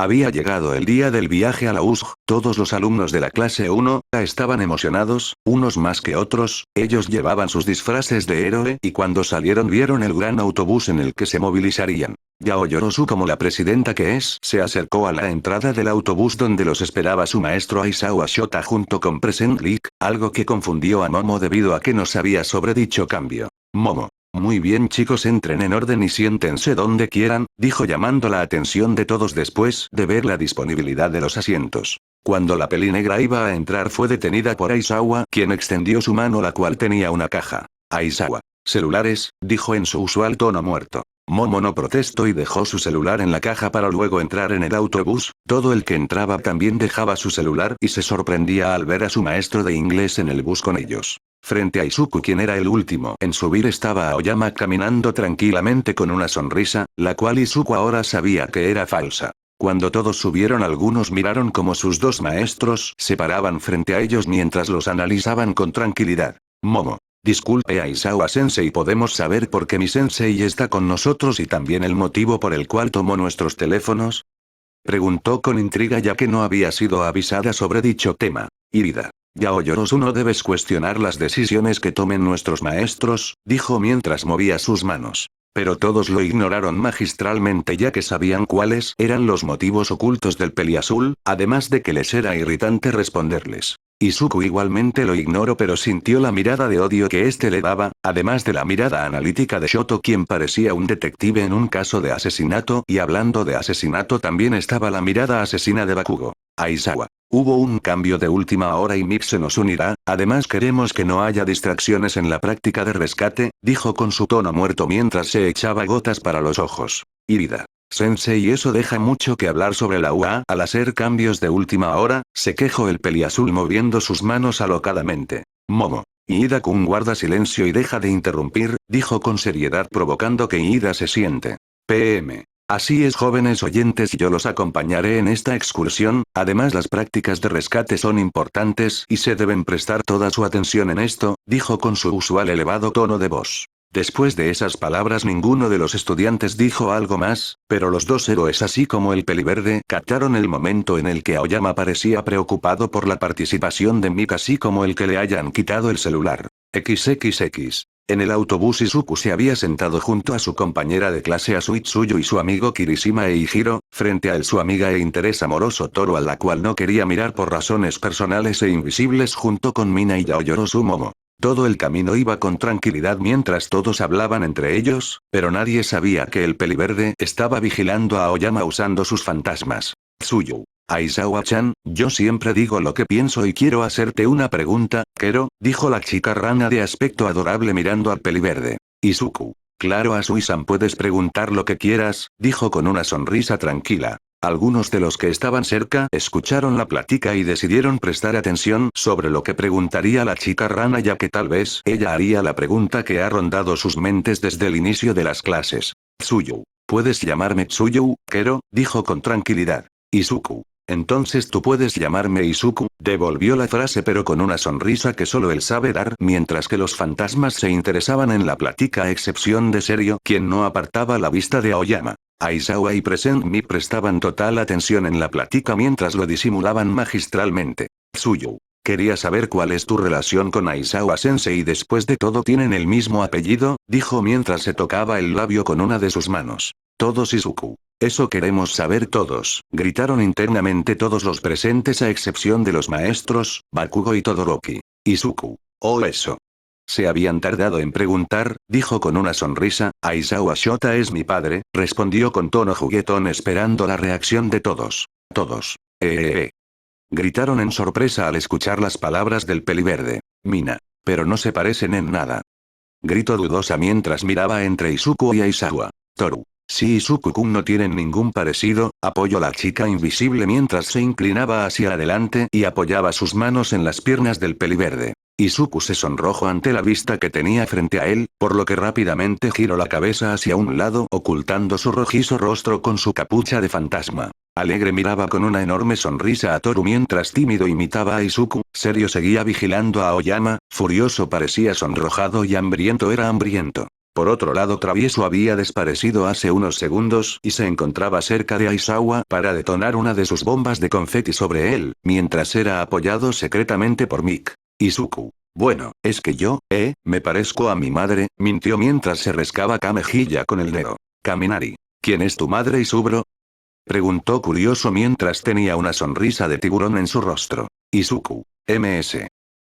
Había llegado el día del viaje a la USG, todos los alumnos de la clase 1 estaban emocionados, unos más que otros, ellos llevaban sus disfraces de héroe y cuando salieron vieron el gran autobús en el que se movilizarían. Yao Yorosu, como la presidenta que es, se acercó a la entrada del autobús donde los esperaba su maestro Aizawa Shota junto con Present League, algo que confundió a Momo debido a que no sabía sobre dicho cambio. Momo. Muy bien chicos, entren en orden y siéntense donde quieran, dijo llamando la atención de todos después de ver la disponibilidad de los asientos. Cuando la peli negra iba a entrar fue detenida por Aizawa, quien extendió su mano la cual tenía una caja. Aizawa. Celulares, dijo en su usual tono muerto. Momo no protestó y dejó su celular en la caja para luego entrar en el autobús, todo el que entraba también dejaba su celular y se sorprendía al ver a su maestro de inglés en el bus con ellos. Frente a Izuku, quien era el último en subir, estaba Aoyama caminando tranquilamente con una sonrisa, la cual Izuku ahora sabía que era falsa. Cuando todos subieron algunos miraron como sus dos maestros se paraban frente a ellos mientras los analizaban con tranquilidad. Momo. Disculpe Aizawa Sensei, ¿podemos saber por qué mi sensei está con nosotros y también el motivo por el cual tomó nuestros teléfonos? Preguntó con intriga ya que no había sido avisada sobre dicho tema. Irida. Yao Yorosu, no debes cuestionar las decisiones que tomen nuestros maestros, dijo mientras movía sus manos. Pero todos lo ignoraron magistralmente ya que sabían cuáles eran los motivos ocultos del peliazul, además de que les era irritante responderles. Izuku igualmente lo ignoró pero sintió la mirada de odio que éste le daba, además de la mirada analítica de Shoto, quien parecía un detective en un caso de asesinato, y hablando de asesinato también estaba la mirada asesina de Bakugo. Aizawa. Hubo un cambio de última hora y Mip se nos unirá, además queremos que no haya distracciones en la práctica de rescate, dijo con su tono muerto mientras se echaba gotas para los ojos. Irida. Sensei, eso deja mucho que hablar sobre la UA. Al hacer cambios de última hora, se quejó el peliazul moviendo sus manos alocadamente. Momo. Iida-kun, guarda silencio y deja de interrumpir, dijo con seriedad provocando que Iida se siente. PM. Así es, jóvenes oyentes, yo los acompañaré en esta excursión, además las prácticas de rescate son importantes y se deben prestar toda su atención en esto, dijo con su usual elevado tono de voz. Después de esas palabras ninguno de los estudiantes dijo algo más, pero los dos héroes así como el peliverde captaron el momento en el que Aoyama parecía preocupado por la participación de Mika así como el que le hayan quitado el celular. XXX. En el autobús Izuku se había sentado junto a su compañera de clase Asuitsuyu y su amigo Kirishima Eijiro, frente a él su amiga e interés amoroso Toru, a la cual no quería mirar por razones personales e invisibles, junto con Mina y Yao Yorosu Momo. Todo el camino iba con tranquilidad mientras todos hablaban entre ellos, pero nadie sabía que el peliverde estaba vigilando a Aoyama usando sus fantasmas. Tsuyu. Aizawa-chan, yo siempre digo lo que pienso y quiero hacerte una pregunta, Kero, dijo la chica rana de aspecto adorable mirando al peliverde. Izuku. Claro, Asui-san, puedes preguntar lo que quieras, dijo con una sonrisa tranquila. Algunos de los que estaban cerca escucharon la plática y decidieron prestar atención sobre lo que preguntaría la chica rana, ya que tal vez ella haría la pregunta que ha rondado sus mentes desde el inicio de las clases. Tsuyu. Puedes llamarme Tsuyu, Kero, dijo con tranquilidad. Izuku. Entonces tú puedes llamarme Izuku, devolvió la frase pero con una sonrisa que solo él sabe dar, mientras que los fantasmas se interesaban en la plática a excepción de Serio, quien no apartaba la vista de Aoyama. Aizawa y Present Mi prestaban total atención en la plática mientras lo disimulaban magistralmente. Tsuyu. Quería saber cuál es tu relación con Aizawa Sensei y después de todo tienen el mismo apellido, dijo mientras se tocaba el labio con una de sus manos. Todos Izuku. Eso queremos saber todos, gritaron internamente todos los presentes a excepción de los maestros, Bakugo y Todoroki. Izuku. Oh, eso. Se habían tardado en preguntar, dijo con una sonrisa. Aizawa Shota es mi padre, respondió con tono juguetón esperando la reacción de todos. Todos. Gritaron en sorpresa al escuchar las palabras del peliverde. Mina. Pero no se parecen en nada. Gritó dudosa mientras miraba entre Izuku y Aizawa. Toru. Si Izuku-kun no tienen ningún parecido, apoyó la chica invisible mientras se inclinaba hacia adelante y apoyaba sus manos en las piernas del peliverde. Izuku se sonrojó ante la vista que tenía frente a él, por lo que rápidamente giró la cabeza hacia un lado ocultando su rojizo rostro con su capucha de fantasma. Alegre miraba con una enorme sonrisa a Toru mientras tímido imitaba a Izuku, Serio seguía vigilando a Aoyama, furioso parecía sonrojado y hambriento era hambriento. Por otro lado, Travieso había desaparecido hace unos segundos y se encontraba cerca de Aizawa para detonar una de sus bombas de confeti sobre él, mientras era apoyado secretamente por Mick. Izuku. Bueno, es que yo, me parezco a mi madre, mintió mientras se rascaba la mejilla con el dedo. Kaminari. ¿Quién es tu madre, Isubro? Preguntó curioso mientras tenía una sonrisa de tiburón en su rostro. Izuku. MS.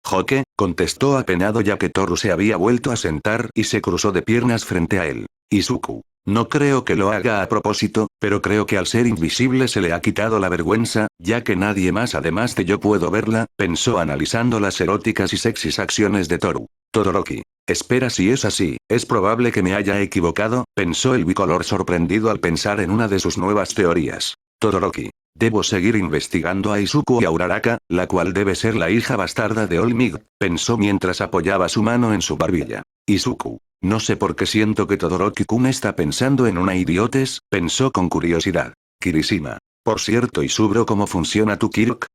Joke, contestó apenado ya que Toru se había vuelto a sentar y se cruzó de piernas frente a él. Izuku. No creo que lo haga a propósito, pero creo que al ser invisible se le ha quitado la vergüenza, ya que nadie más además de yo puedo verla, pensó analizando las eróticas y sexys acciones de Toru. Todoroki. Espera, si es así, es probable que me haya equivocado, pensó el bicolor sorprendido al pensar en una de sus nuevas teorías. Todoroki. Debo seguir investigando a Izuku y a Uraraka, la cual debe ser la hija bastarda de Olmig, pensó mientras apoyaba su mano en su barbilla. Izuku. No sé por qué siento que Todoroki-kun está pensando en una idiotez, pensó con curiosidad. Kirishima. Por cierto, Isubro, ¿cómo funciona tu Kirk?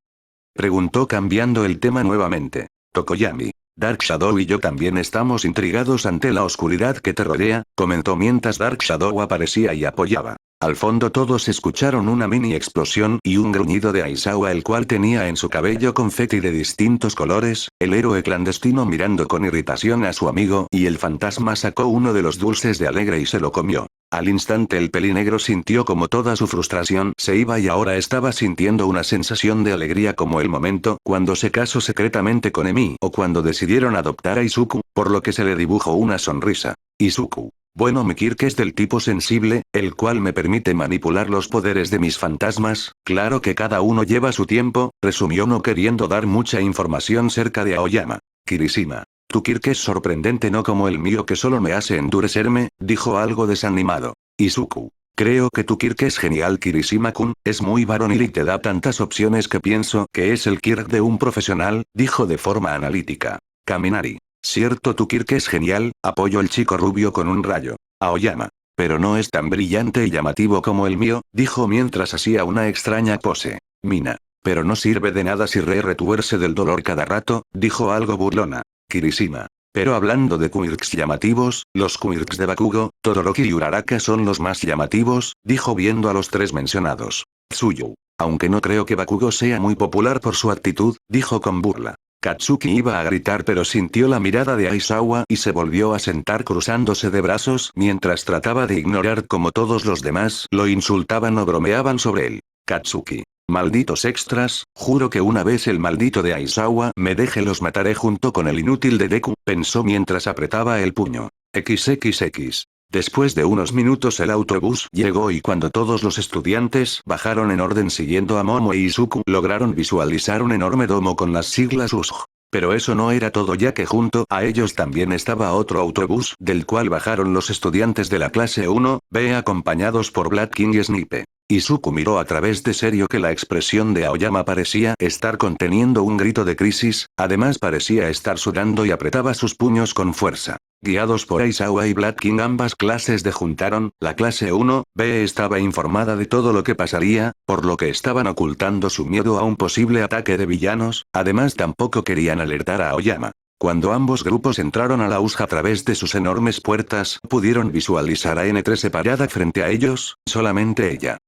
Preguntó cambiando el tema nuevamente. Tokoyami. Dark Shadow y yo también estamos intrigados ante la oscuridad que te rodea, comentó mientras Dark Shadow aparecía y apoyaba. Al fondo todos escucharon una mini explosión y un gruñido de Aizawa, el cual tenía en su cabello confeti de distintos colores, el héroe clandestino mirando con irritación a su amigo y el fantasma sacó uno de los dulces de alegre y se lo comió. Al instante el pelinegro sintió como toda su frustración se iba y ahora estaba sintiendo una sensación de alegría como el momento cuando se casó secretamente con Emi o cuando decidieron adoptar a Izuku, por lo que se le dibujó una sonrisa. Izuku. Bueno, mi Kirk es del tipo sensible, el cual me permite manipular los poderes de mis fantasmas, claro que cada uno lleva su tiempo, resumió no queriendo dar mucha información cerca de Aoyama. Kirishima. Tu Kirk es sorprendente, no como el mío que solo me hace endurecerme, dijo algo desanimado. Izuku. Creo que tu Kirk es genial, Kirishima-kun, es muy varonil y te da tantas opciones que pienso que es el Kirk de un profesional, dijo de forma analítica. Kaminari. Cierto, tu Kirk es genial, apoyó el chico rubio con un rayo. Aoyama. Pero no es tan brillante y llamativo como el mío, dijo mientras hacía una extraña pose. Mina. Pero no sirve de nada si retuerce del dolor cada rato, dijo algo burlona. Kirishima. Pero hablando de quirks llamativos, los quirks de Bakugo, Todoroki y Uraraka son los más llamativos, dijo viendo a los tres mencionados. Tsuyu. Aunque no creo que Bakugo sea muy popular por su actitud, dijo con burla. Katsuki iba a gritar pero sintió la mirada de Aizawa y se volvió a sentar cruzándose de brazos mientras trataba de ignorar cómo todos los demás lo insultaban o bromeaban sobre él. Katsuki. Malditos extras, juro que una vez el maldito de Aizawa me deje los mataré junto con el inútil de Deku, pensó mientras apretaba el puño. XXX. Después de unos minutos el autobús llegó y cuando todos los estudiantes bajaron en orden siguiendo a Momo e Izuku lograron visualizar un enorme domo con las siglas USG. Pero eso no era todo, ya que junto a ellos también estaba otro autobús del cual bajaron los estudiantes de la clase 1B acompañados por Black King y Snipe. Izuku miró a través de serio que la expresión de Aoyama parecía estar conteniendo un grito de crisis, además parecía estar sudando y apretaba sus puños con fuerza. Guiados por Aizawa y Black King, ambas clases de juntaron, la clase 1B estaba informada de todo lo que pasaría, por lo que estaban ocultando su miedo a un posible ataque de villanos, además tampoco querían alertar a Aoyama. Cuando ambos grupos entraron a la USG a través de sus enormes puertas, pudieron visualizar a N3 separada frente a ellos, solamente ella.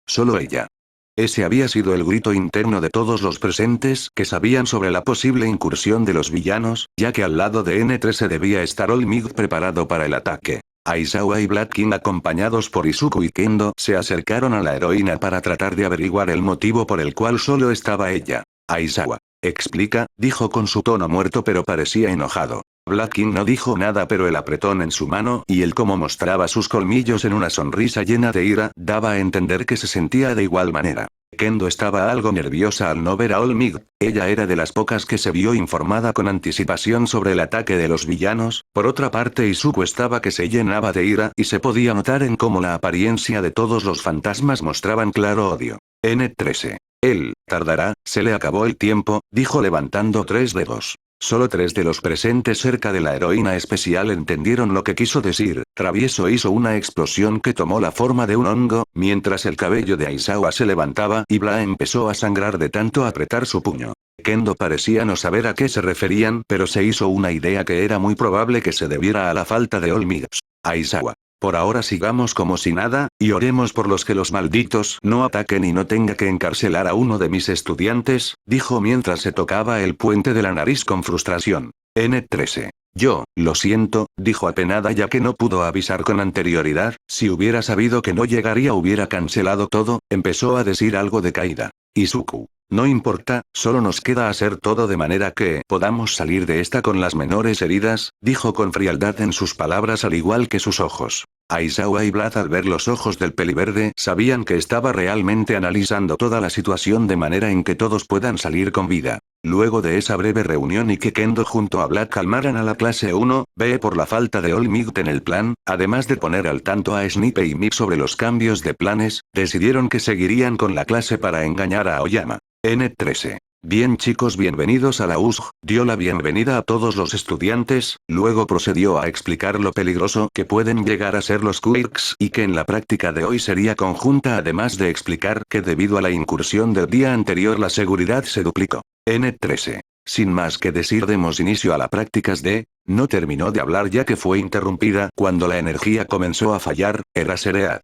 Solo ella. Ese había sido el grito interno de todos los presentes que sabían sobre la posible incursión de los villanos, ya que al lado de N13 debía estar Olmig preparado para el ataque. Aizawa y Black King acompañados por Izuku y Kendo se acercaron a la heroína para tratar de averiguar el motivo por el cual solo estaba ella. Aizawa. Explica, dijo con su tono muerto pero parecía enojado. Black King no dijo nada pero el apretón en su mano y el cómo mostraba sus colmillos en una sonrisa llena de ira daba a entender que se sentía de igual manera. Kendo estaba algo nerviosa al no ver a Olmig, ella era de las pocas que se vio informada con anticipación sobre el ataque de los villanos, por otra parte Izuku estaba que se llenaba de ira y se podía notar en cómo la apariencia de todos los fantasmas mostraban claro odio. N13. Él, tardará, se le acabó el tiempo, dijo levantando 3 dedos. Solo 3 de los presentes cerca de la heroína especial entendieron lo que quiso decir. Travieso hizo una explosión que tomó la forma de un hongo, mientras el cabello de Aizawa se levantaba y Bla empezó a sangrar de tanto apretar su puño. Kendo parecía no saber a qué se referían, pero se hizo una idea que era muy probable que se debiera a la falta de Olmigas. Aizawa. Por ahora sigamos como si nada, y oremos por los que los malditos no ataquen y no tenga que encarcelar a uno de mis estudiantes, dijo mientras se tocaba el puente de la nariz con frustración. N13. Yo, lo siento, dijo apenada ya que no pudo avisar con anterioridad, si hubiera sabido que no llegaría hubiera cancelado todo, empezó a decir algo de caída. Izuku. No importa, solo nos queda hacer todo de manera que podamos salir de esta con las menores heridas, dijo con frialdad en sus palabras al igual que sus ojos. Aizawa y Vlad al ver los ojos del peliverde sabían que estaba realmente analizando toda la situación de manera en que todos puedan salir con vida. Luego de esa breve reunión y que Kendo junto a Vlad calmaran a la clase 1B por la falta de All Might en el plan, además de poner al tanto a Snipe y Mick sobre los cambios de planes, decidieron que seguirían con la clase para engañar a Aoyama. N13. Bien chicos, bienvenidos a la USG, dio la bienvenida a todos los estudiantes, luego procedió a explicar lo peligroso que pueden llegar a ser los quirks y que en la práctica de hoy sería conjunta además de explicar que debido a la incursión del día anterior la seguridad se duplicó. N13. Sin más que decir demos inicio a las prácticas de... No terminó de hablar ya que fue interrumpida cuando la energía comenzó a fallar, era Sereat.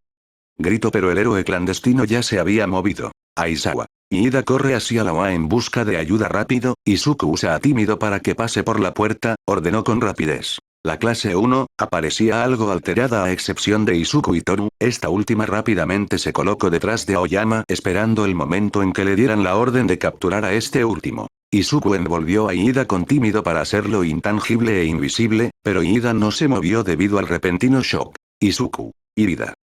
Gritó pero el héroe clandestino ya se había movido. Aizawa. Ida corre hacia la OA en busca de ayuda rápido, Izuku usa a tímido para que pase por la puerta, ordenó con rapidez. La clase 1, aparecía algo alterada a excepción de Izuku y Toru, esta última rápidamente se colocó detrás de Aoyama esperando el momento en que le dieran la orden de capturar a este último. Izuku envolvió a Ida con tímido para hacerlo intangible e invisible, pero Ida no se movió debido al repentino shock. Izuku. Ida.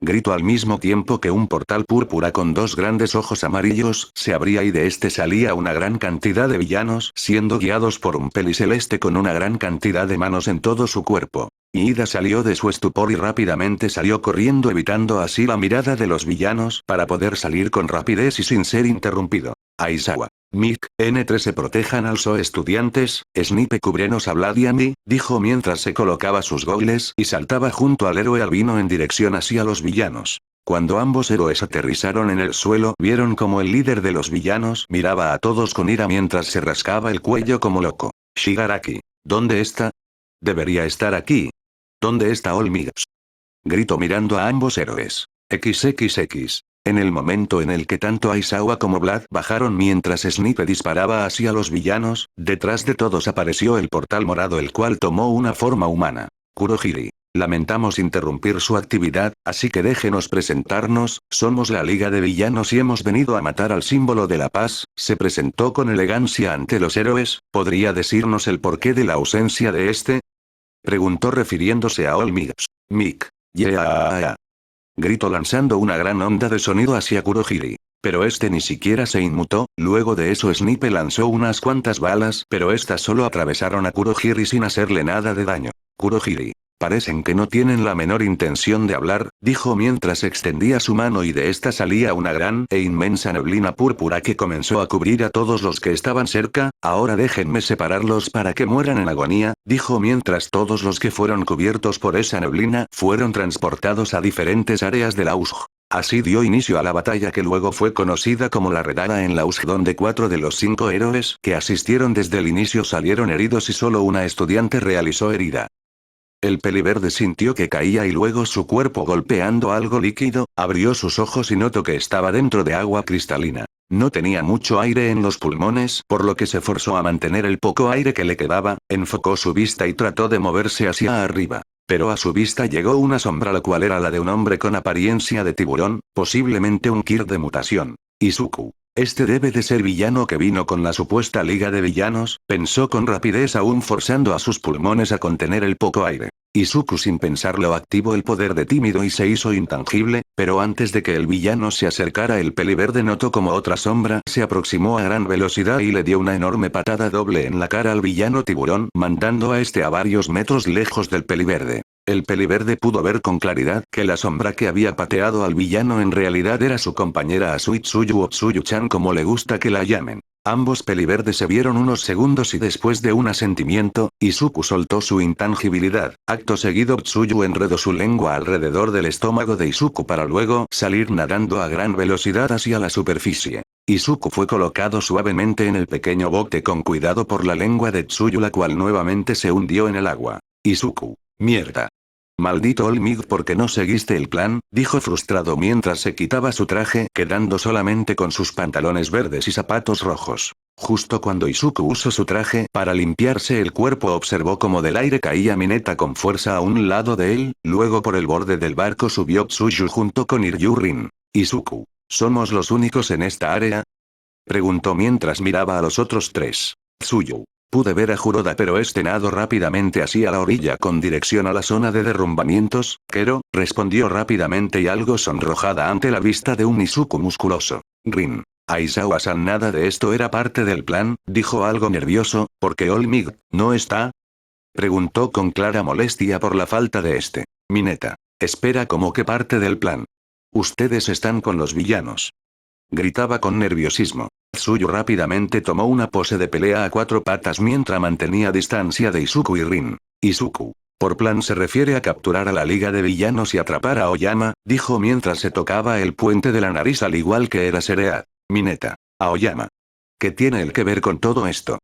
Gritó al mismo tiempo que un portal púrpura con 2 grandes ojos amarillos se abría y de este salía una gran cantidad de villanos siendo guiados por un peliceleste con una gran cantidad de manos en todo su cuerpo. Ida salió de su estupor y rápidamente salió corriendo evitando así la mirada de los villanos para poder salir con rapidez y sin ser interrumpido. Aizawa. Mick, N13 protejan a los estudiantes, Snipe cubrenos a Vlad y a mí, dijo mientras se colocaba sus goggles y saltaba junto al héroe albino en dirección hacia los villanos. Cuando ambos héroes aterrizaron en el suelo vieron como el líder de los villanos miraba a todos con ira mientras se rascaba el cuello como loco. Shigaraki. ¿Dónde está? Debería estar aquí. ¿Dónde está All Might? Gritó mirando a ambos héroes. XXX. En el momento en el que tanto Aizawa como Vlad bajaron mientras Snipe disparaba hacia los villanos, detrás de todos apareció el portal morado el cual tomó una forma humana. Kurohiri. Lamentamos interrumpir su actividad, así que déjenos presentarnos, somos la Liga de Villanos y hemos venido a matar al símbolo de la paz, se presentó con elegancia ante los héroes, ¿podría decirnos el porqué de la ausencia de este? Preguntó refiriéndose a All Might. Mick. Yeah. Gritó lanzando una gran onda de sonido hacia Kurohiri. Pero este ni siquiera se inmutó, luego de eso Snipe lanzó unas cuantas balas pero estas solo atravesaron a Kurohiri sin hacerle nada de daño. Kurohiri. Parecen que no tienen la menor intención de hablar, dijo mientras extendía su mano y de esta salía una gran e inmensa neblina púrpura que comenzó a cubrir a todos los que estaban cerca, ahora déjenme separarlos para que mueran en agonía, dijo mientras todos los que fueron cubiertos por esa neblina fueron transportados a diferentes áreas de la USG. Así dio inicio a la batalla que luego fue conocida como la redada en la USG donde 4 de los 5 héroes que asistieron desde el inicio salieron heridos y solo una estudiante realizó herida. El peliverde sintió que caía y luego su cuerpo golpeando algo líquido, abrió sus ojos y notó que estaba dentro de agua cristalina. No tenía mucho aire en los pulmones, por lo que se forzó a mantener el poco aire que le quedaba, enfocó su vista y trató de moverse hacia arriba. Pero a su vista llegó una sombra la cual era la de un hombre con apariencia de tiburón, posiblemente un Kir de mutación. Izuku. Este debe de ser villano que vino con la supuesta liga de villanos, pensó con rapidez aún forzando a sus pulmones a contener el poco aire. Izuku sin pensarlo activó el poder de tímido y se hizo intangible, pero antes de que el villano se acercara el peliverde notó como otra sombra se aproximó a gran velocidad y le dio una enorme patada doble en la cara al villano tiburón mandando a este a varios metros lejos del peliverde. El peliverde pudo ver con claridad que la sombra que había pateado al villano en realidad era su compañera Asuitsuyu o Tsuyu-chan como le gusta que la llamen. Ambos peliverdes se vieron unos segundos y después de un asentimiento, Izuku soltó su intangibilidad. Acto seguido Tsuyu enredó su lengua alrededor del estómago de Izuku para luego salir nadando a gran velocidad hacia la superficie. Izuku fue colocado suavemente en el pequeño bote con cuidado por la lengua de Tsuyu, la cual nuevamente se hundió en el agua. Izuku. Mierda. Maldito All Might, ¿por qué no seguiste el plan?, dijo frustrado mientras se quitaba su traje, quedando solamente con sus pantalones verdes y zapatos rojos. Justo cuando Izuku usó su traje para limpiarse el cuerpo, observó cómo del aire caía Mineta con fuerza a un lado de él, luego por el borde del barco subió Tsuyu junto con Ryurin. Izuku. ¿Somos los únicos en esta área?, preguntó mientras miraba a los otros tres. Tsuyu. Pude ver a Kuroda, pero este nadó rápidamente hacia la orilla con dirección a la zona de derrumbamientos. Kero, respondió rápidamente y algo sonrojada ante la vista de un Izuku musculoso. Rin. Aizawa-san, nada de esto era parte del plan, dijo algo nervioso, ¿por qué All Might no está?, preguntó con clara molestia por la falta de este. Mineta. Espera, ¿cómo que parte del plan? Ustedes están con los villanos, gritaba con nerviosismo. Tsuyu rápidamente tomó una pose de pelea a cuatro patas mientras mantenía distancia de Izuku y Rin. Izuku. Por plan se refiere a capturar a la Liga de Villanos y atrapar a Aoyama, dijo mientras se tocaba el puente de la nariz al igual que era Serea. Mineta. Aoyama. ¿Qué tiene él que ver con todo esto?,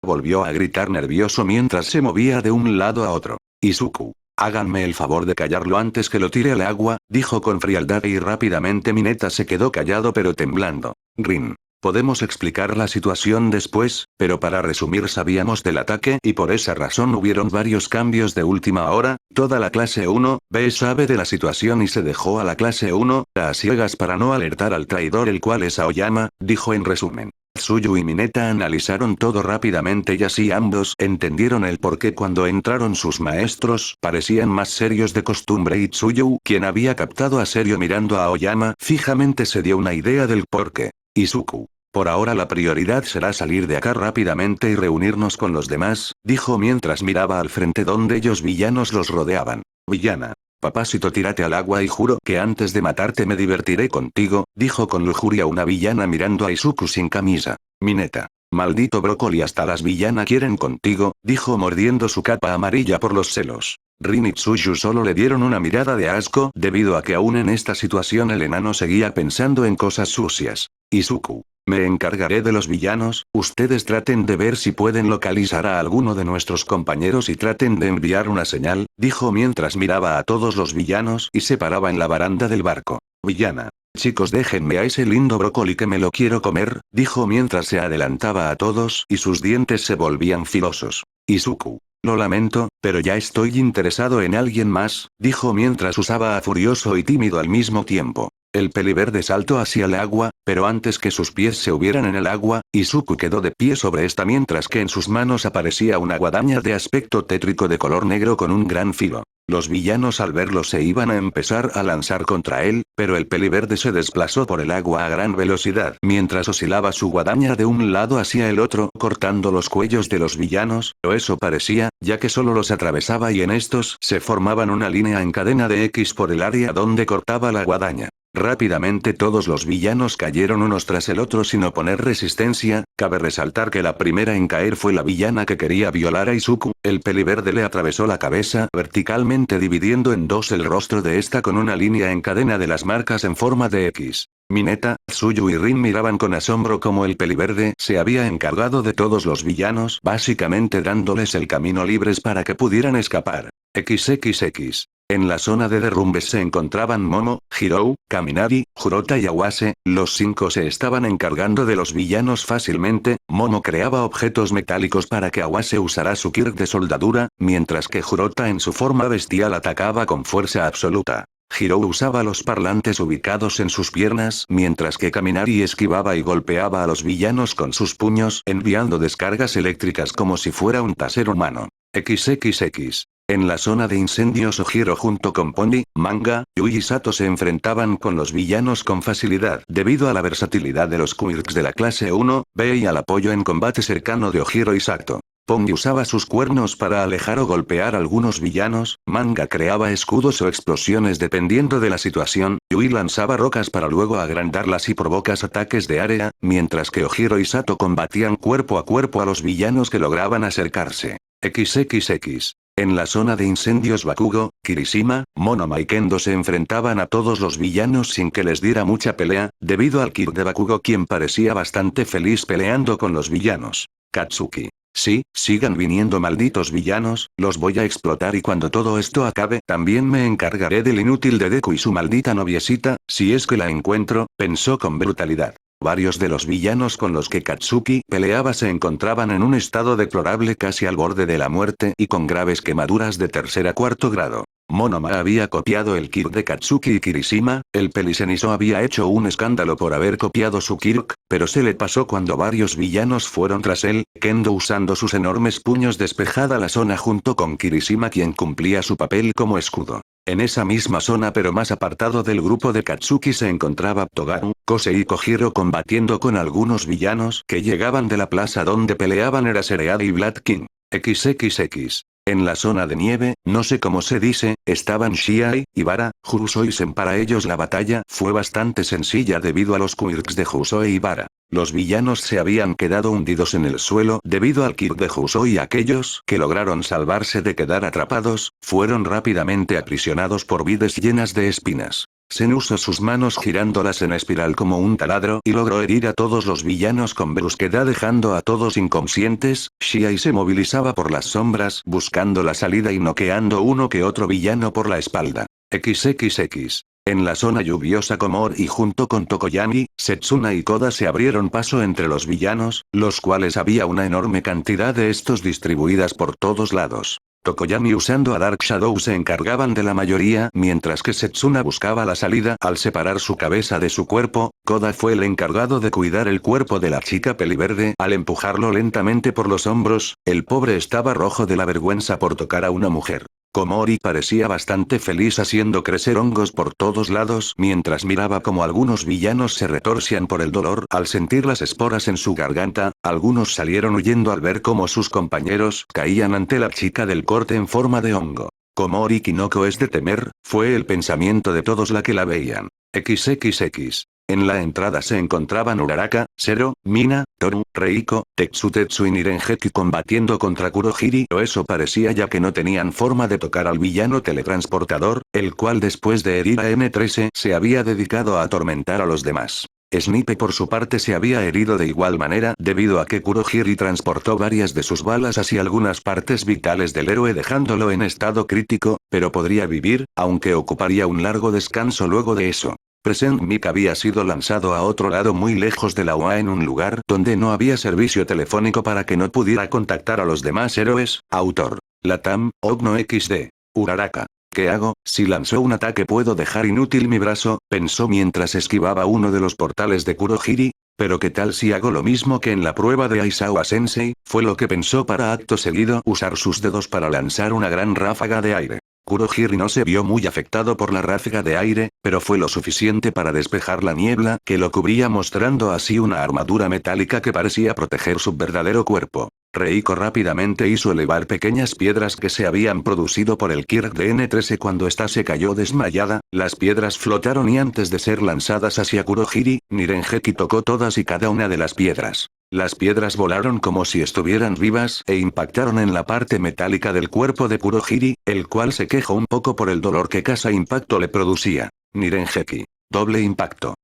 volvió a gritar nervioso mientras se movía de un lado a otro. Izuku. Háganme el favor de callarlo antes que lo tire al agua, dijo con frialdad y rápidamente Mineta se quedó callado pero temblando. Rin. Podemos explicar la situación después, pero para resumir, sabíamos del ataque y por esa razón hubieron varios cambios de última hora. Toda la clase 1B sabe de la situación y se dejó a la clase 1 a ciegas para no alertar al traidor, el cual es Aoyama, dijo en resumen. Tsuyu y Mineta analizaron todo rápidamente y así ambos entendieron el porqué cuando entraron sus maestros, parecían más serios de costumbre y Tsuyu, quien había captado a serio mirando a Aoyama fijamente, se dio una idea del porqué. Izuku. Por ahora la prioridad será salir de acá rápidamente y reunirnos con los demás, dijo mientras miraba al frente donde ellos villanos los rodeaban. Villana. Papacito, tírate al agua y juro que antes de matarte me divertiré contigo, dijo con lujuria una villana mirando a Izuku sin camisa. Mineta. Maldito brócoli, hasta las villanas quieren contigo, dijo mordiendo su capa amarilla por los celos. Rin y Tsuyu solo le dieron una mirada de asco debido a que aún en esta situación el enano seguía pensando en cosas sucias. Izuku. Me encargaré de los villanos, ustedes traten de ver si pueden localizar a alguno de nuestros compañeros y traten de enviar una señal, dijo mientras miraba a todos los villanos y se paraba en la baranda del barco. Villana. Chicos, déjenme a ese lindo brócoli que me lo quiero comer, dijo mientras se adelantaba a todos y sus dientes se volvían filosos. Izuku. Lo lamento, pero ya estoy interesado en alguien más, dijo mientras usaba a furioso y tímido al mismo tiempo. El peliverde saltó hacia el agua, pero antes que sus pies se hubieran en el agua, Izuku quedó de pie sobre esta mientras que en sus manos aparecía una guadaña de aspecto tétrico de color negro con un gran filo. Los villanos al verlo se iban a empezar a lanzar contra él, pero el peliverde se desplazó por el agua a gran velocidad mientras oscilaba su guadaña de un lado hacia el otro, cortando los cuellos de los villanos, o eso parecía, ya que solo los atravesaba y en estos se formaban una línea en cadena de X por el área donde cortaba la guadaña. Rápidamente todos los villanos cayeron unos tras el otro sin oponer resistencia. Cabe resaltar que la primera en caer fue la villana que quería violar a Izuku. El peliverde le atravesó la cabeza verticalmente, dividiendo en dos el rostro de esta con una línea en cadena de las marcas en forma de X. Mineta, Tsuyu y Rin miraban con asombro como el peliverde se había encargado de todos los villanos, básicamente dándoles el camino libres para que pudieran escapar. XXX. En la zona de derrumbes se encontraban Momo, Hirou, Kaminari, Jurota y Awase. Los cinco se estaban encargando de los villanos fácilmente. Momo creaba objetos metálicos para que Awase usara su kit de soldadura, mientras que Jurota en su forma bestial atacaba con fuerza absoluta. Hirou usaba los parlantes ubicados en sus piernas, mientras que Kaminari esquivaba y golpeaba a los villanos con sus puños, enviando descargas eléctricas como si fuera un taser humano. XXX. En la zona de incendios, Ojiro junto con Pony, Manga, Yui y Sato se enfrentaban con los villanos con facilidad debido a la versatilidad de los quirks de la clase 1B y al apoyo en combate cercano de Ojiro y Sato. Pongi usaba sus cuernos para alejar o golpear a algunos villanos, Manga creaba escudos o explosiones dependiendo de la situación, Yui lanzaba rocas para luego agrandarlas y provocas ataques de área, mientras que Ojiro y Sato combatían cuerpo a cuerpo a los villanos que lograban acercarse. XXX. En la zona de incendios Bakugo, Kirishima, Monoma y Kendo se enfrentaban a todos los villanos sin que les diera mucha pelea, debido al Kid de Bakugo quien parecía bastante feliz peleando con los villanos. Katsuki. Sí, sigan viniendo malditos villanos, los voy a explotar y cuando todo esto acabe, también me encargaré del inútil de Deku y su maldita noviecita, si es que la encuentro, pensó con brutalidad. Varios de los villanos con los que Katsuki peleaba se encontraban en un estado deplorable casi al borde de la muerte y con graves quemaduras de tercer a cuarto grado. Monoma había copiado el Kirk de Katsuki y Kirishima, el Pelicenizo había hecho un escándalo por haber copiado su Kirk, pero se le pasó cuando varios villanos fueron tras él, Kendo usando sus enormes puños despejada la zona junto con Kirishima quien cumplía su papel como escudo. En esa misma zona pero más apartado del grupo de Katsuki se encontraba Togaru, Kosei y Kojiro combatiendo con algunos villanos que llegaban de la plaza donde peleaban Eraserhead y Blood King. XXX. En la zona de nieve, no sé cómo se dice, estaban Shiai, Ibara, Jusou y Sen. Para ellos la batalla fue bastante sencilla debido a los quirks de Jusou e Ibara. Los villanos se habían quedado hundidos en el suelo debido al Kirk de Jusou y aquellos que lograron salvarse de quedar atrapados, fueron rápidamente aprisionados por vides llenas de espinas. Sen usó sus manos girándolas en espiral como un taladro y logró herir a todos los villanos con brusquedad dejando a todos inconscientes, Shiai se movilizaba por las sombras buscando la salida y noqueando uno que otro villano por la espalda. XXX. En la zona lluviosa Komori y junto con Tokoyami, Setsuna y Koda se abrieron paso entre los villanos, los cuales había una enorme cantidad de estos distribuidas por todos lados. Tokoyami usando a Dark Shadow se encargaban de la mayoría mientras que Setsuna buscaba la salida al separar su cabeza de su cuerpo, Koda fue el encargado de cuidar el cuerpo de la chica peliverde al empujarlo lentamente por los hombros, el pobre estaba rojo de la vergüenza por tocar a una mujer. Komori parecía bastante feliz haciendo crecer hongos por todos lados mientras miraba como algunos villanos se retorcían por el dolor al sentir las esporas en su garganta, algunos salieron huyendo al ver cómo sus compañeros caían ante la chica del corte en forma de hongo. Komori Kinoko es de temer, fue el pensamiento de todos la que la veían. XXX. En la entrada se encontraban Uraraka, Zero, Mina, Toru, Reiko, Tetsutetsu y Nirengeki combatiendo contra Kurohiri o eso parecía ya que no tenían forma de tocar al villano teletransportador, el cual después de herir a N13 se había dedicado a atormentar a los demás. Snipe por su parte se había herido de igual manera debido a que Kurohiri transportó varias de sus balas hacia algunas partes vitales del héroe dejándolo en estado crítico, pero podría vivir, aunque ocuparía un largo descanso luego de eso. Present Mic había sido lanzado a otro lado muy lejos de la UA en un lugar donde no había servicio telefónico para que no pudiera contactar a los demás héroes. Autor. Latam, Ogno XD. Uraraka. ¿Qué hago? Si lanzó un ataque puedo dejar inútil mi brazo, pensó mientras esquivaba uno de los portales de Kurohiri. Pero ¿qué tal si hago lo mismo que en la prueba de Aizawa Sensei? Fue lo que pensó para acto seguido usar sus dedos para lanzar una gran ráfaga de aire. Kurohiri no se vio muy afectado por la ráfaga de aire, pero fue lo suficiente para despejar la niebla que lo cubría mostrando así una armadura metálica que parecía proteger su verdadero cuerpo. Reiko rápidamente hizo elevar pequeñas piedras que se habían producido por el Kirk de N13 cuando ésta se cayó desmayada, las piedras flotaron y antes de ser lanzadas hacia Kurohiri, Nirengeki tocó todas y cada una de las piedras. Las piedras volaron como si estuvieran vivas e impactaron en la parte metálica del cuerpo de Kurohiri, el cual se quejó un poco por el dolor que cada impacto le producía. Nirengeki. Doble impacto.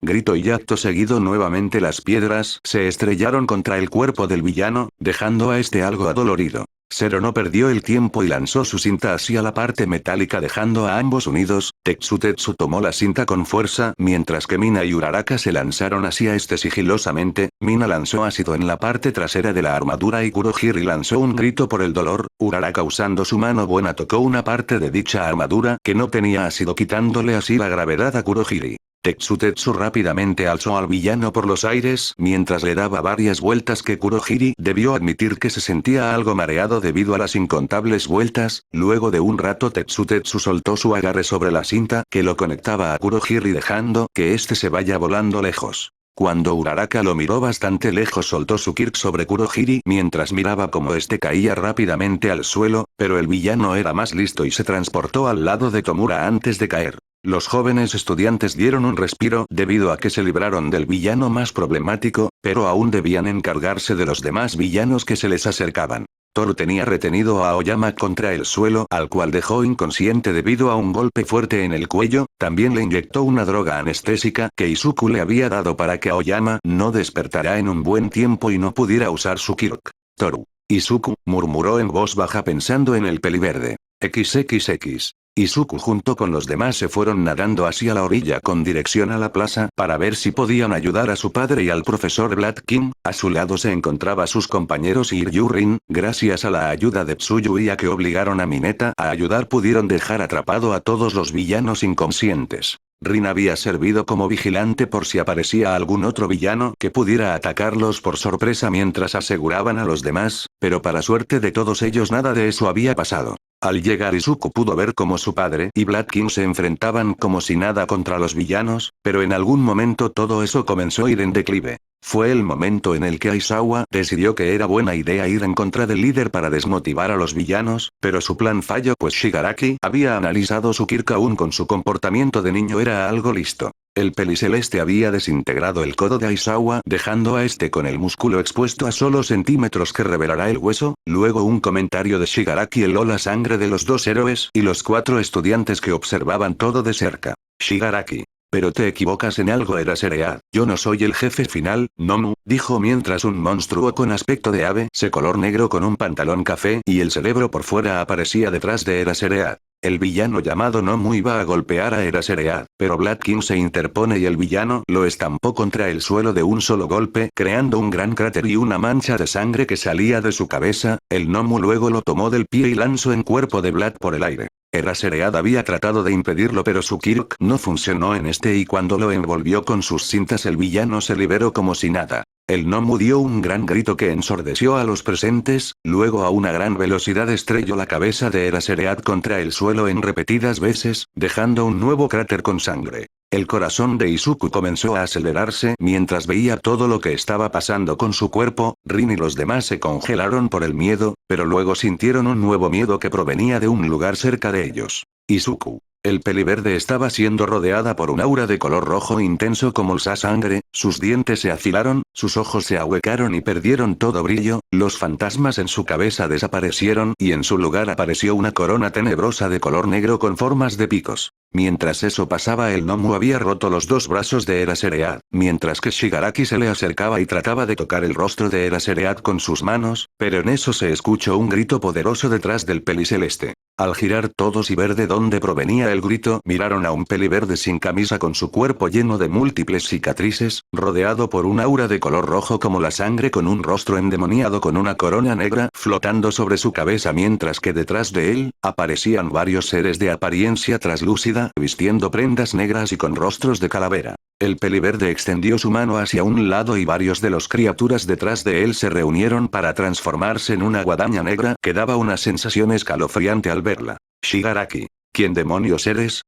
Grito y acto seguido nuevamente las piedras se estrellaron contra el cuerpo del villano, dejando a este algo adolorido. Zero no perdió el tiempo y lanzó su cinta hacia la parte metálica dejando a ambos unidos, Tetsutetsu tomó la cinta con fuerza mientras que Mina y Uraraka se lanzaron hacia este sigilosamente, Mina lanzó ácido en la parte trasera de la armadura y Kurohiri lanzó un grito por el dolor, Uraraka usando su mano buena tocó una parte de dicha armadura que no tenía ácido quitándole así la gravedad a Kurohiri. Tetsutetsu rápidamente alzó al villano por los aires mientras le daba varias vueltas que Kurohiri debió admitir que se sentía algo mareado debido a las incontables vueltas, luego de un rato Tetsutetsu soltó su agarre sobre la cinta que lo conectaba a Kurohiri dejando que éste se vaya volando lejos. Cuando Uraraka lo miró bastante lejos soltó su Kirk sobre Kurohiri mientras miraba cómo este caía rápidamente al suelo, pero el villano era más listo y se transportó al lado de Tomura antes de caer. Los jóvenes estudiantes dieron un respiro debido a que se libraron del villano más problemático, pero aún debían encargarse de los demás villanos que se les acercaban. Toru tenía retenido a Aoyama contra el suelo, al cual dejó inconsciente debido a un golpe fuerte en el cuello, también le inyectó una droga anestésica que Izuku le había dado para que Aoyama no despertara en un buen tiempo y no pudiera usar su Kirk. Toru. Izuku, murmuró en voz baja pensando en el peliverde. XXX. Izuku junto con los demás se fueron nadando hacia la orilla con dirección a la plaza para ver si podían ayudar a su padre y al profesor King. A su lado se encontraba sus compañeros y Ryurin, gracias a la ayuda de Tsuyu y a que obligaron a Mineta a ayudar pudieron dejar atrapado a todos los villanos inconscientes. Rin había servido como vigilante por si aparecía algún otro villano que pudiera atacarlos por sorpresa mientras aseguraban a los demás, pero para suerte de todos ellos nada de eso había pasado. Al llegar Izuku pudo ver cómo su padre y King se enfrentaban como si nada contra los villanos, pero en algún momento todo eso comenzó a ir en declive. Fue el momento en el que Aizawa decidió que era buena idea ir en contra del líder para desmotivar a los villanos, pero su plan falló pues Shigaraki había analizado su Kirk aún con su comportamiento de niño era algo listo. El peliceleste había desintegrado el codo de Aizawa dejando a este con el músculo expuesto a solo centímetros que revelará el hueso, luego un comentario de Shigaraki heló la sangre de los dos héroes y los 4 estudiantes que observaban todo de cerca. Shigaraki. Pero te equivocas en algo Eraserhead, yo no soy el jefe final, Nomu, dijo mientras un monstruo con aspecto de ave se color negro con un pantalón café y el cerebro por fuera aparecía detrás de Eraserhead. El villano llamado Nomu iba a golpear a Eraserhead, pero King se interpone y el villano lo estampó contra el suelo de un solo golpe, creando un gran cráter y una mancha de sangre que salía de su cabeza. El Nomu luego lo tomó del pie y lanzó en cuerpo de por el aire. Eraserhead había tratado de impedirlo pero su Kirk no funcionó en este y cuando lo envolvió con sus cintas el villano se liberó como si nada. El Nomu dio un gran grito que ensordeció a los presentes, luego a una gran velocidad estrelló la cabeza de Eraserhead contra el suelo en repetidas veces, dejando un nuevo cráter con sangre. El corazón de Izuku comenzó a acelerarse mientras veía todo lo que estaba pasando con su cuerpo. Rin y los demás se congelaron por el miedo, pero luego sintieron un nuevo miedo que provenía de un lugar cerca de ellos. Izuku. El peliverde estaba siendo rodeada por un aura de color rojo intenso como la sangre, sus dientes se afilaron, sus ojos se ahuecaron y perdieron todo brillo, los fantasmas en su cabeza desaparecieron y en su lugar apareció una corona tenebrosa de color negro con formas de picos. Mientras eso pasaba el Nomu había roto los 2 brazos de Eraserhead, mientras que Shigaraki se le acercaba y trataba de tocar el rostro de Eraserhead con sus manos, pero en eso se escuchó un grito poderoso detrás del peliceleste. Al girar todos y ver de dónde provenía el grito, miraron a un peliverde sin camisa con su cuerpo lleno de múltiples cicatrices, rodeado por un aura de color rojo como la sangre con un rostro endemoniado con una corona negra flotando sobre su cabeza mientras que detrás de él, aparecían varios seres de apariencia traslúcida, vistiendo prendas negras y con rostros de calavera. El peliverde extendió su mano hacia un lado y varios de los criaturas detrás de él se reunieron para transformarse en una guadaña negra que daba una sensación escalofriante al verla. Shigaraki. ¿Quién demonios eres?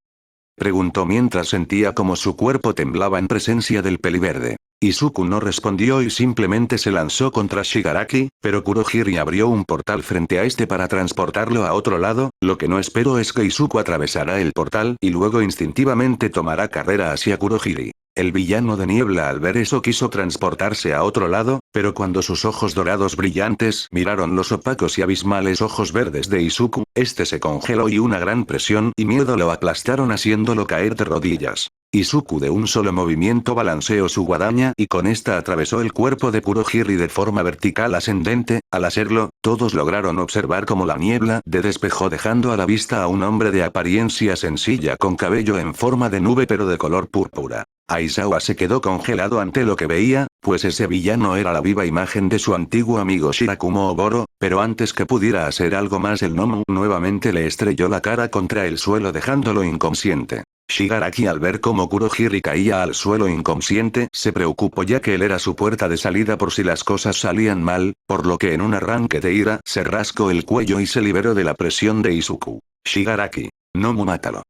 Preguntó mientras sentía como su cuerpo temblaba en presencia del peliverde. Izuku no respondió y simplemente se lanzó contra Shigaraki, pero Kurohiri abrió un portal frente a este para transportarlo a otro lado, lo que no espero es que Izuku atravesará el portal y luego instintivamente tomará carrera hacia Kurohiri. El villano de niebla al ver eso quiso transportarse a otro lado, pero cuando sus ojos dorados brillantes miraron los opacos y abismales ojos verdes de Izuku, este se congeló y una gran presión y miedo lo aplastaron haciéndolo caer de rodillas. Izuku de un solo movimiento balanceó su guadaña y con esta atravesó el cuerpo de Kurohiri de forma vertical ascendente. Al hacerlo, todos lograron observar cómo la niebla despejó dejando a la vista a un hombre de apariencia sencilla con cabello en forma de nube pero de color púrpura. Aizawa se quedó congelado ante lo que veía, pues ese villano era la viva imagen de su antiguo amigo Shirakumo Oboro, pero antes que pudiera hacer algo más el Nomu nuevamente le estrelló la cara contra el suelo dejándolo inconsciente. Shigaraki al ver cómo Kurohiri caía al suelo inconsciente se preocupó ya que él era su puerta de salida por si las cosas salían mal, por lo que en un arranque de ira se rascó el cuello y se liberó de la presión de Izuku. Shigaraki. Nomu mátalo.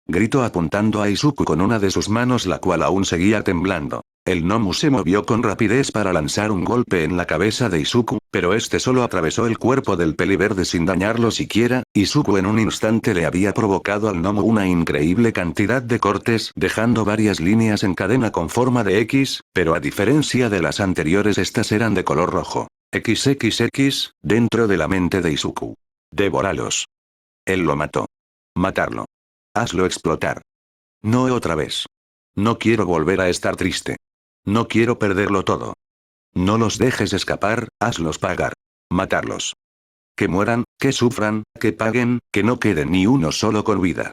Gritó apuntando a Izuku con una de sus manos la cual aún seguía temblando. El gnomo se movió con rapidez para lanzar un golpe en la cabeza de Izuku, pero este solo atravesó el cuerpo del peliverde sin dañarlo siquiera. Izuku en un instante le había provocado al gnomo una increíble cantidad de cortes, dejando varias líneas en cadena con forma de X, pero a diferencia de las anteriores estas eran de color rojo. XXX, dentro de la mente de Izuku. Devóralos. Él lo mató. Matarlo. Hazlo explotar. No otra vez. No quiero volver a estar triste. No quiero perderlo todo. No los dejes escapar, hazlos pagar. Matarlos. Que mueran, que sufran, que paguen, que no quede ni uno solo con vida.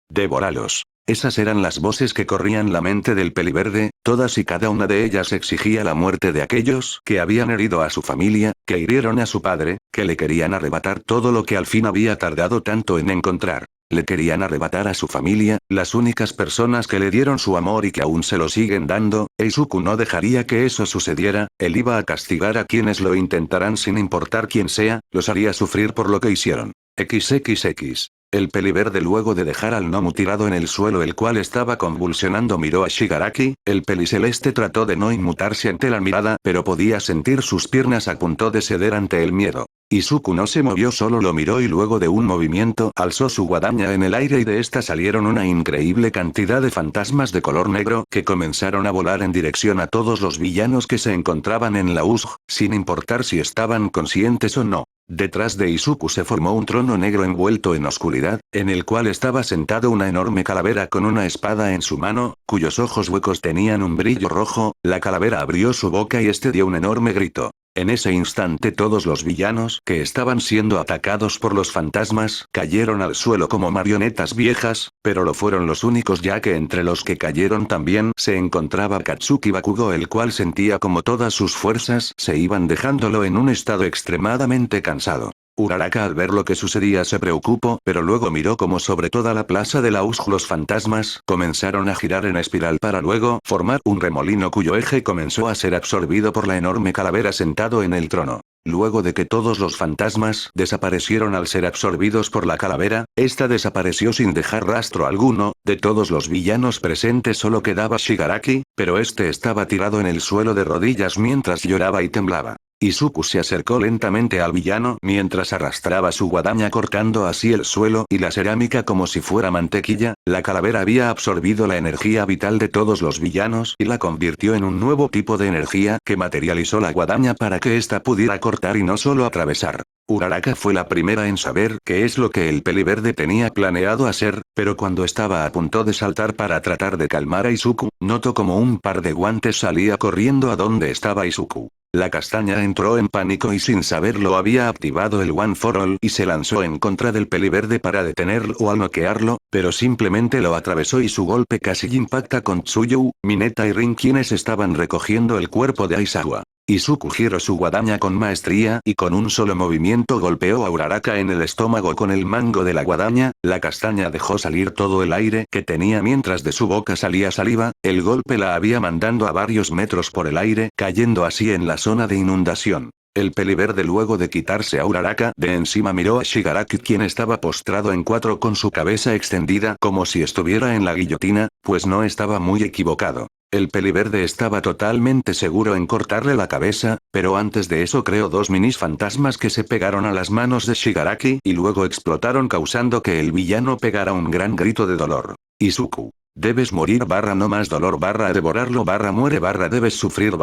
Devóralos. Esas eran las voces que corrían la mente del peliverde, todas y cada una de ellas exigía la muerte de aquellos que habían herido a su familia, que hirieron a su padre, que le querían arrebatar todo lo que al fin había tardado tanto en encontrar. Le querían arrebatar a su familia, las únicas personas que le dieron su amor y que aún se lo siguen dando. Izuku no dejaría que eso sucediera, él iba a castigar a quienes lo intentaran sin importar quién sea, los haría sufrir por lo que hicieron. XXX. El peliverde luego de dejar al gnomo tirado en el suelo el cual estaba convulsionando miró a Shigaraki, el peliceleste trató de no inmutarse ante la mirada pero podía sentir sus piernas a punto de ceder ante el miedo. Izuku no se movió, solo lo miró y luego de un movimiento alzó su guadaña en el aire y de esta salieron una increíble cantidad de fantasmas de color negro que comenzaron a volar en dirección a todos los villanos que se encontraban en la USG, sin importar si estaban conscientes o no. Detrás de Izuku se formó un trono negro envuelto en oscuridad, en el cual estaba sentado una enorme calavera con una espada en su mano, cuyos ojos huecos tenían un brillo rojo. La calavera abrió su boca y este dio un enorme grito. En ese instante todos los villanos que estaban siendo atacados por los fantasmas cayeron al suelo como marionetas viejas, pero lo fueron los únicos ya que entre los que cayeron también se encontraba Katsuki Bakugo, el cual sentía como todas sus fuerzas se iban dejándolo en un estado extremadamente cansado. Uraraka al ver lo que sucedía se preocupó, pero luego miró como sobre toda la plaza de la USG los fantasmas comenzaron a girar en espiral para luego formar un remolino cuyo eje comenzó a ser absorbido por la enorme calavera sentado en el trono. Luego de que todos los fantasmas desaparecieron al ser absorbidos por la calavera, esta desapareció sin dejar rastro alguno. De todos los villanos presentes solo quedaba Shigaraki, pero este estaba tirado en el suelo de rodillas mientras lloraba y temblaba. Izuku se acercó lentamente al villano mientras arrastraba su guadaña cortando así el suelo y la cerámica como si fuera mantequilla. La calavera había absorbido la energía vital de todos los villanos y la convirtió en un nuevo tipo de energía que materializó la guadaña para que ésta pudiera cortar y no solo atravesar. Uraraka fue la primera en saber qué es lo que el peliverde tenía planeado hacer, pero cuando estaba a punto de saltar para tratar de calmar a Izuku, notó como un par de guantes salía corriendo a donde estaba Izuku. La castaña entró en pánico y sin saberlo había activado el One for All y se lanzó en contra del peliverde para detenerlo o a noquearlo, pero simplemente lo atravesó y su golpe casi impacta con Tsuyu, Mineta y Rin, quienes estaban recogiendo el cuerpo de Aizawa. Izuku giró su guadaña con maestría y con un solo movimiento golpeó a Uraraka en el estómago con el mango de la guadaña. La castaña dejó salir todo el aire que tenía mientras de su boca salía saliva. El golpe la había mandando a varios metros por el aire, cayendo así en la zona de inundación. El peliverde luego de quitarse a Uraraka de encima miró a Shigaraki, quien estaba postrado en cuatro con su cabeza extendida como si estuviera en la guillotina, pues no estaba muy equivocado. El peliverde estaba totalmente seguro en cortarle la cabeza, pero antes de eso creó dos minis fantasmas que se pegaron a las manos de Shigaraki y luego explotaron causando que el villano pegara un gran grito de dolor. Izuku. Debes morir no más dolor devorarlo muere debes sufrir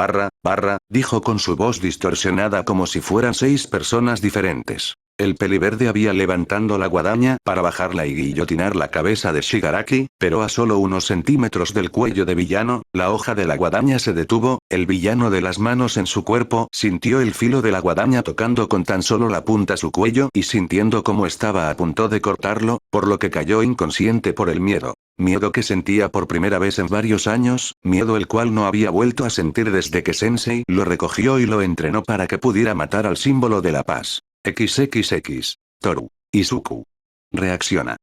dijo con su voz distorsionada como si fueran 6 personas diferentes. El peliverde había levantando la guadaña para bajarla y guillotinar la cabeza de Shigaraki, pero a solo unos centímetros del cuello de villano, la hoja de la guadaña se detuvo. El villano de las manos en su cuerpo sintió el filo de la guadaña tocando con tan solo la punta su cuello y sintiendo cómo estaba a punto de cortarlo, por lo que cayó inconsciente por el miedo. Miedo que sentía por primera vez en varios años, miedo el cual no había vuelto a sentir desde que Sensei lo recogió y lo entrenó para que pudiera matar al símbolo de la paz. XXX. Toru. Izuku. Reacciona.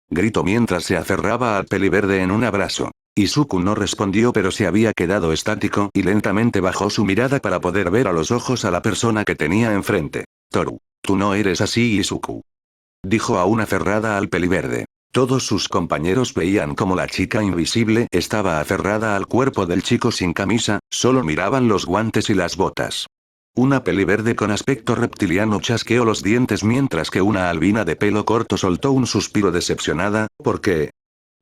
Gritó mientras se aferraba al peliverde en un abrazo. Izuku no respondió, pero se había quedado estático y lentamente bajó su mirada para poder ver a los ojos a la persona que tenía enfrente. Toru. Tú no eres así, Izuku. Dijo aún aferrada al peliverde. Todos sus compañeros veían como la chica invisible estaba aferrada al cuerpo del chico sin camisa, solo miraban los guantes y las botas. Una peliverde con aspecto reptiliano chasqueó los dientes mientras que una albina de pelo corto soltó un suspiro decepcionada, porque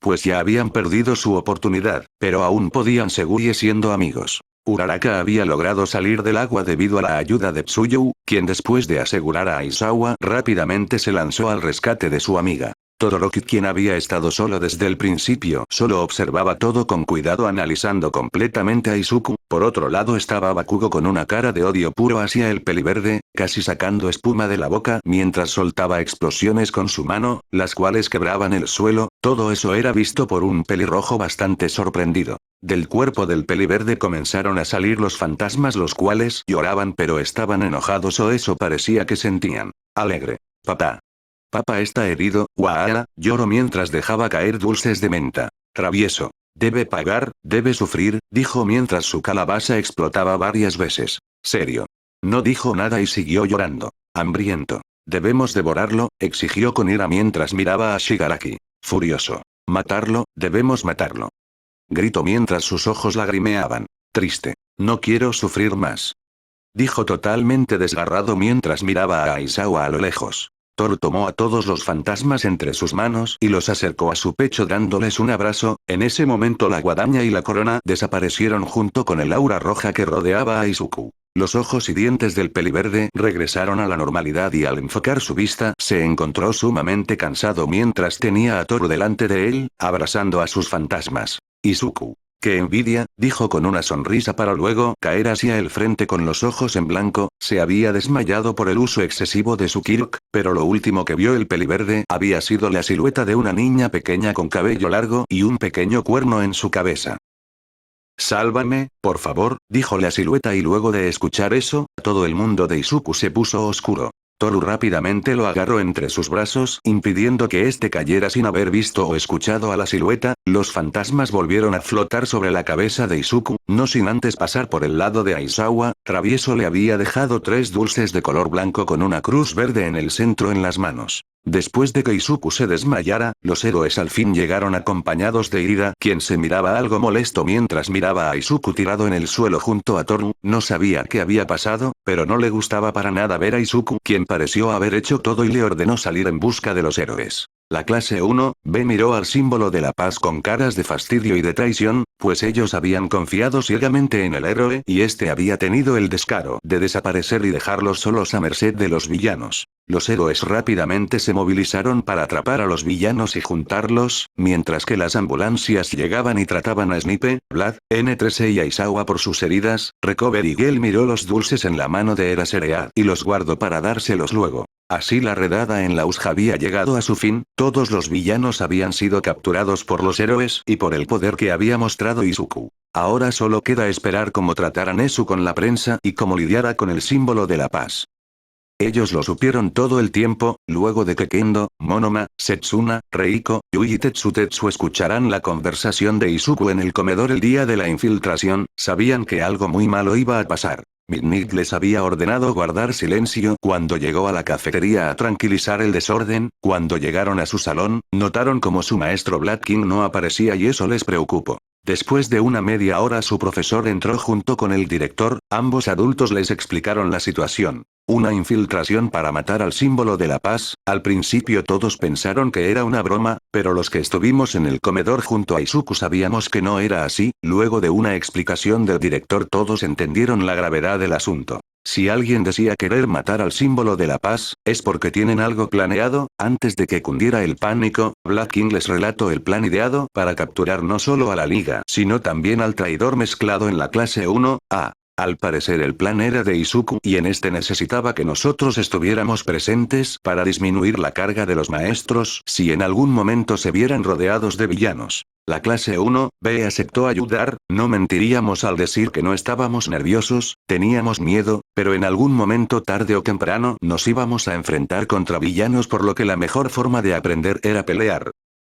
pues ya habían perdido su oportunidad, pero aún podían seguir siendo amigos. Uraraka había logrado salir del agua debido a la ayuda de Tsuyu, quien después de asegurar a Aizawa rápidamente se lanzó al rescate de su amiga. Todoroki, quien había estado solo desde el principio, solo observaba todo con cuidado analizando completamente a Izuku. Por otro lado estaba Bakugo con una cara de odio puro hacia el peliverde, casi sacando espuma de la boca mientras soltaba explosiones con su mano, las cuales quebraban el suelo. Todo eso era visto por un pelirrojo bastante sorprendido. Del cuerpo del peliverde comenzaron a salir los fantasmas, los cuales lloraban pero estaban enojados, o eso parecía que sentían. Alegre. Papá. Papá está herido, Waara, lloró mientras dejaba caer dulces de menta. Travieso. Debe pagar, debe sufrir, dijo mientras su calabaza explotaba varias veces. Serio. No dijo nada y siguió llorando. Hambriento. Debemos devorarlo, exigió con ira mientras miraba a Shigaraki. Furioso. Matarlo, debemos matarlo. Gritó mientras sus ojos lagrimeaban. Triste. No quiero sufrir más. Dijo totalmente desgarrado mientras miraba a Aizawa a lo lejos. Toru tomó a todos los fantasmas entre sus manos y los acercó a su pecho dándoles un abrazo. En ese momento la guadaña y la corona desaparecieron junto con el aura roja que rodeaba a Izuku. Los ojos y dientes del peliverde regresaron a la normalidad y al enfocar su vista se encontró sumamente cansado mientras tenía a Toru delante de él, abrazando a sus fantasmas. Izuku. ¡Qué envidia!, dijo con una sonrisa para luego caer hacia el frente con los ojos en blanco. Se había desmayado por el uso excesivo de su Kirk, pero lo último que vio el peliverde había sido la silueta de una niña pequeña con cabello largo y un pequeño cuerno en su cabeza. «Sálvame, por favor», dijo la silueta, y luego de escuchar eso, todo el mundo de Izuku se puso oscuro. Toru rápidamente lo agarró entre sus brazos, impidiendo que éste cayera sin haber visto o escuchado a la silueta. Los fantasmas volvieron a flotar sobre la cabeza de Izuku, no sin antes pasar por el lado de Aizawa. Travieso le había dejado 3 dulces de color blanco con una cruz verde en el centro en las manos. Después de que Izuku se desmayara, los héroes al fin llegaron acompañados de Ira, quien se miraba algo molesto mientras miraba a Izuku tirado en el suelo junto a Toru. No sabía qué había pasado, pero no le gustaba para nada ver a Izuku, quien pareció haber hecho todo, y le ordenó salir en busca de los héroes. La clase 1B miró al símbolo de la paz con caras de fastidio y de traición, pues ellos habían confiado ciegamente en el héroe y este había tenido el descaro de desaparecer y dejarlos solos a merced de los villanos. Los héroes rápidamente se movilizaron para atrapar a los villanos y juntarlos, mientras que las ambulancias llegaban y trataban a Snipe, Vlad, N13 y Aizawa por sus heridas. Recover y Gel miró los dulces en la mano de Eraserea y los guardó para dárselos luego. Así la redada en la USJ había llegado a su fin. Todos los villanos habían sido capturados por los héroes y por el poder que había mostrado Izuku. Ahora solo queda esperar cómo trataran eso con la prensa y cómo lidiara con el símbolo de la paz. Ellos lo supieron todo el tiempo, luego de que Kendo, Monoma, Setsuna, Reiko, Yui y Tetsu escucharan la conversación de Izuku en el comedor el día de la infiltración, sabían que algo muy malo iba a pasar. Midnight les había ordenado guardar silencio cuando llegó a la cafetería a tranquilizar el desorden. Cuando llegaron a su salón, notaron como su maestro Black King no aparecía y eso les preocupó. Después de una media hora su profesor entró junto con el director. Ambos adultos les explicaron la situación. Una infiltración para matar al símbolo de la paz. Al principio todos pensaron que era una broma, pero los que estuvimos en el comedor junto a Izuku sabíamos que no era así. Luego de una explicación del director todos entendieron la gravedad del asunto. Si alguien decía querer matar al símbolo de la paz, es porque tienen algo planeado. Antes de que cundiera el pánico, Black King les relató el plan ideado para capturar no solo a la Liga, sino también al traidor mezclado en la clase 1A. Al parecer el plan era de Izuku y en este necesitaba que nosotros estuviéramos presentes para disminuir la carga de los maestros si en algún momento se vieran rodeados de villanos. La clase 1B aceptó ayudar. No mentiríamos al decir que no estábamos nerviosos, teníamos miedo, pero en algún momento tarde o temprano nos íbamos a enfrentar contra villanos, por lo que la mejor forma de aprender era pelear.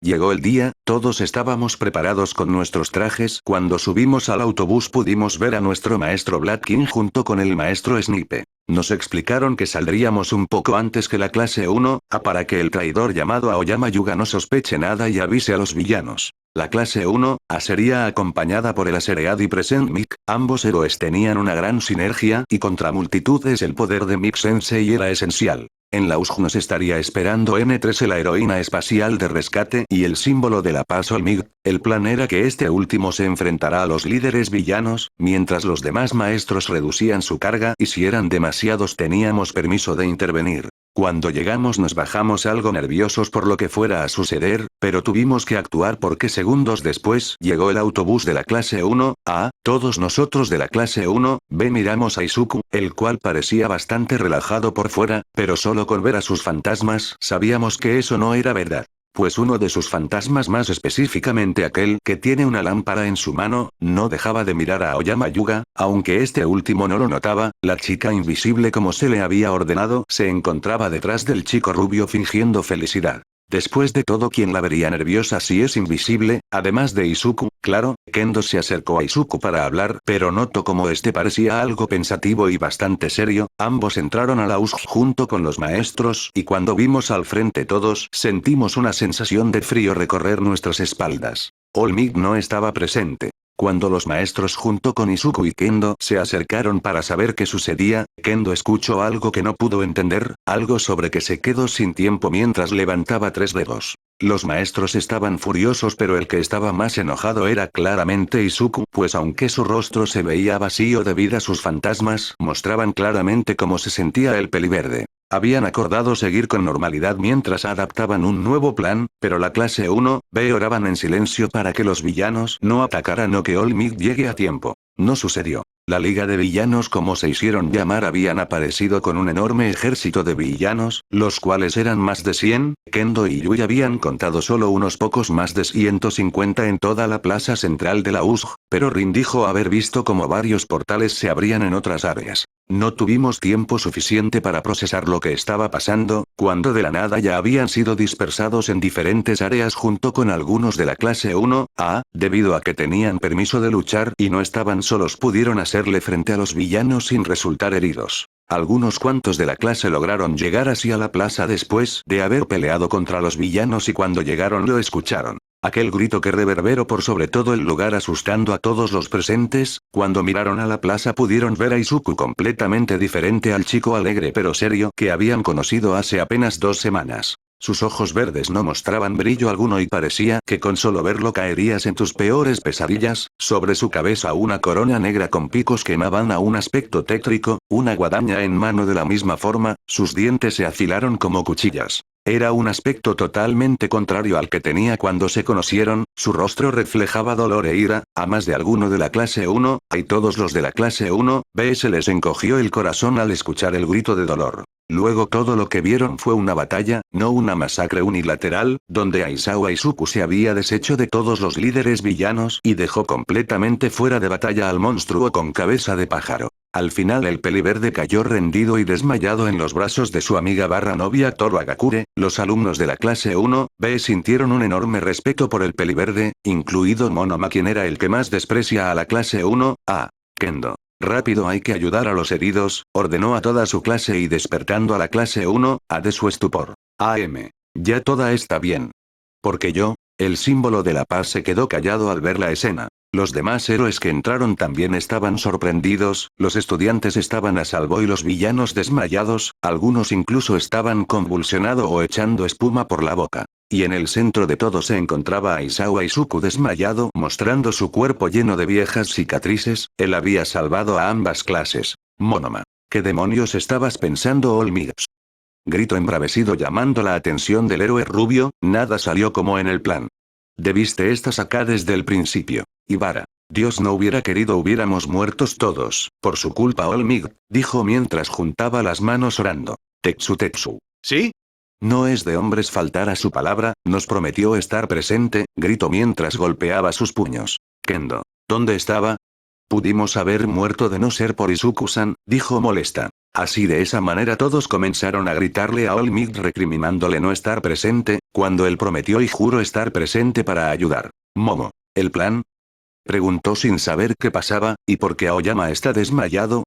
Llegó el día, todos estábamos preparados con nuestros trajes. Cuando subimos al autobús pudimos ver a nuestro maestro Black King junto con el maestro Snipe. Nos explicaron que saldríamos un poco antes que la clase 1, para que el traidor llamado Aoyama Yuga no sospeche nada y avise a los villanos. La clase 1, sería acompañada por el Aseread y Present Mic, ambos héroes tenían una gran sinergia y contra multitudes el poder de Mick Sensei era esencial. En la USG nos estaría esperando N13 la heroína espacial de rescate y el símbolo de la paz Olmig. El plan era que este último se enfrentará a los líderes villanos, mientras los demás maestros reducían su carga y si eran demasiados teníamos permiso de intervenir. Cuando llegamos nos bajamos algo nerviosos por lo que fuera a suceder, pero tuvimos que actuar porque segundos después llegó el autobús de la clase 1, todos nosotros de la clase 1B miramos a Izuku, el cual parecía bastante relajado por fuera, pero solo con ver a sus fantasmas sabíamos que eso no era verdad. Pues uno de sus fantasmas, más específicamente aquel que tiene una lámpara en su mano, no dejaba de mirar a Aoyama Yuga, aunque este último no lo notaba. La chica invisible, como se le había ordenado, se encontraba detrás del chico rubio fingiendo felicidad. Después de todo, ¿quién la vería nerviosa si es invisible? Además de Izuku, claro. Kendo se acercó a Izuku para hablar, pero notó como este parecía algo pensativo y bastante serio. Ambos entraron a la USG junto con los maestros y cuando vimos al frente todos sentimos una sensación de frío recorrer nuestras espaldas. Olmig no estaba presente. Cuando los maestros junto con Izuku y Kendo se acercaron para saber qué sucedía, Kendo escuchó algo que no pudo entender, algo sobre que se quedó sin tiempo mientras levantaba 3 dedos. Los maestros estaban furiosos, pero el que estaba más enojado era claramente Izuku, pues aunque su rostro se veía vacío de vida, sus fantasmas mostraban claramente cómo se sentía el peliverde. Habían acordado seguir con normalidad mientras adaptaban un nuevo plan, pero la clase 1B oraban en silencio para que los villanos no atacaran o que Olmig llegue a tiempo. No sucedió. La Liga de Villanos, como se hicieron llamar, habían aparecido con un enorme ejército de villanos, los cuales eran más de 100, Kendo y Yui habían contado solo unos pocos más de 150 en toda la plaza central de la USG, pero Rin dijo haber visto como varios portales se abrían en otras áreas. No tuvimos tiempo suficiente para procesar lo que estaba pasando, cuando de la nada ya habían sido dispersados en diferentes áreas junto con algunos de la clase 1A, debido a que tenían permiso de luchar y no estaban solos, pudieron hacerle frente a los villanos sin resultar heridos. Algunos cuantos de la clase lograron llegar hacia la plaza después de haber peleado contra los villanos y cuando llegaron lo escucharon. Aquel grito que reverberó por sobre todo el lugar asustando a todos los presentes. Cuando miraron a la plaza pudieron ver a Izuku completamente diferente al chico alegre pero serio que habían conocido hace apenas 2 semanas. Sus ojos verdes no mostraban brillo alguno y parecía que con solo verlo caerías en tus peores pesadillas. Sobre su cabeza una corona negra con picos que emaban a un aspecto tétrico, una guadaña en mano de la misma forma, sus dientes se afilaron como cuchillas. Era un aspecto totalmente contrario al que tenía cuando se conocieron, su rostro reflejaba dolor e ira. A más de alguno de la clase 1, y todos los de la clase 1B se les encogió el corazón al escuchar el grito de dolor. Luego todo lo que vieron fue una batalla, no una masacre unilateral, donde Aizawa Izuku se había deshecho de todos los líderes villanos y dejó completamente fuera de batalla al monstruo con cabeza de pájaro. Al final el peliverde cayó rendido y desmayado en los brazos de su amiga barra novia Toru Agakure. Los alumnos de la clase 1B sintieron un enorme respeto por el peliverde, incluido Monoma, quien era el que más desprecia a la clase 1A. Kendo. Rápido, hay que ayudar a los heridos, ordenó a toda su clase y despertando a la clase 1A de su estupor. Ya toda está bien. Porque yo, el símbolo de la paz, se quedó callado al ver la escena. Los demás héroes que entraron también estaban sorprendidos, los estudiantes estaban a salvo y los villanos desmayados, algunos incluso estaban convulsionados o echando espuma por la boca. Y en el centro de todo se encontraba Aizawa Izuku desmayado, mostrando su cuerpo lleno de viejas cicatrices. Él había salvado a ambas clases. Monoma. ¿Qué demonios estabas pensando, Olmig? Gritó embravecido llamando la atención del héroe rubio. Nada salió como en el plan. Debiste estar acá desde el principio. Ibara. Dios no hubiera querido, hubiéramos muertos todos, por su culpa, Olmig, dijo mientras juntaba las manos orando. Tetsu. ¿Sí? No es de hombres faltar a su palabra, nos prometió estar presente, gritó mientras golpeaba sus puños. Kendo. ¿Dónde estaba? Pudimos haber muerto de no ser por Izuku-san, dijo molesta. Así de esa manera todos comenzaron a gritarle a All Might recriminándole no estar presente, cuando él prometió y juró estar presente para ayudar. Momo. ¿El plan? Preguntó sin saber qué pasaba, ¿y por qué Aoyama está desmayado?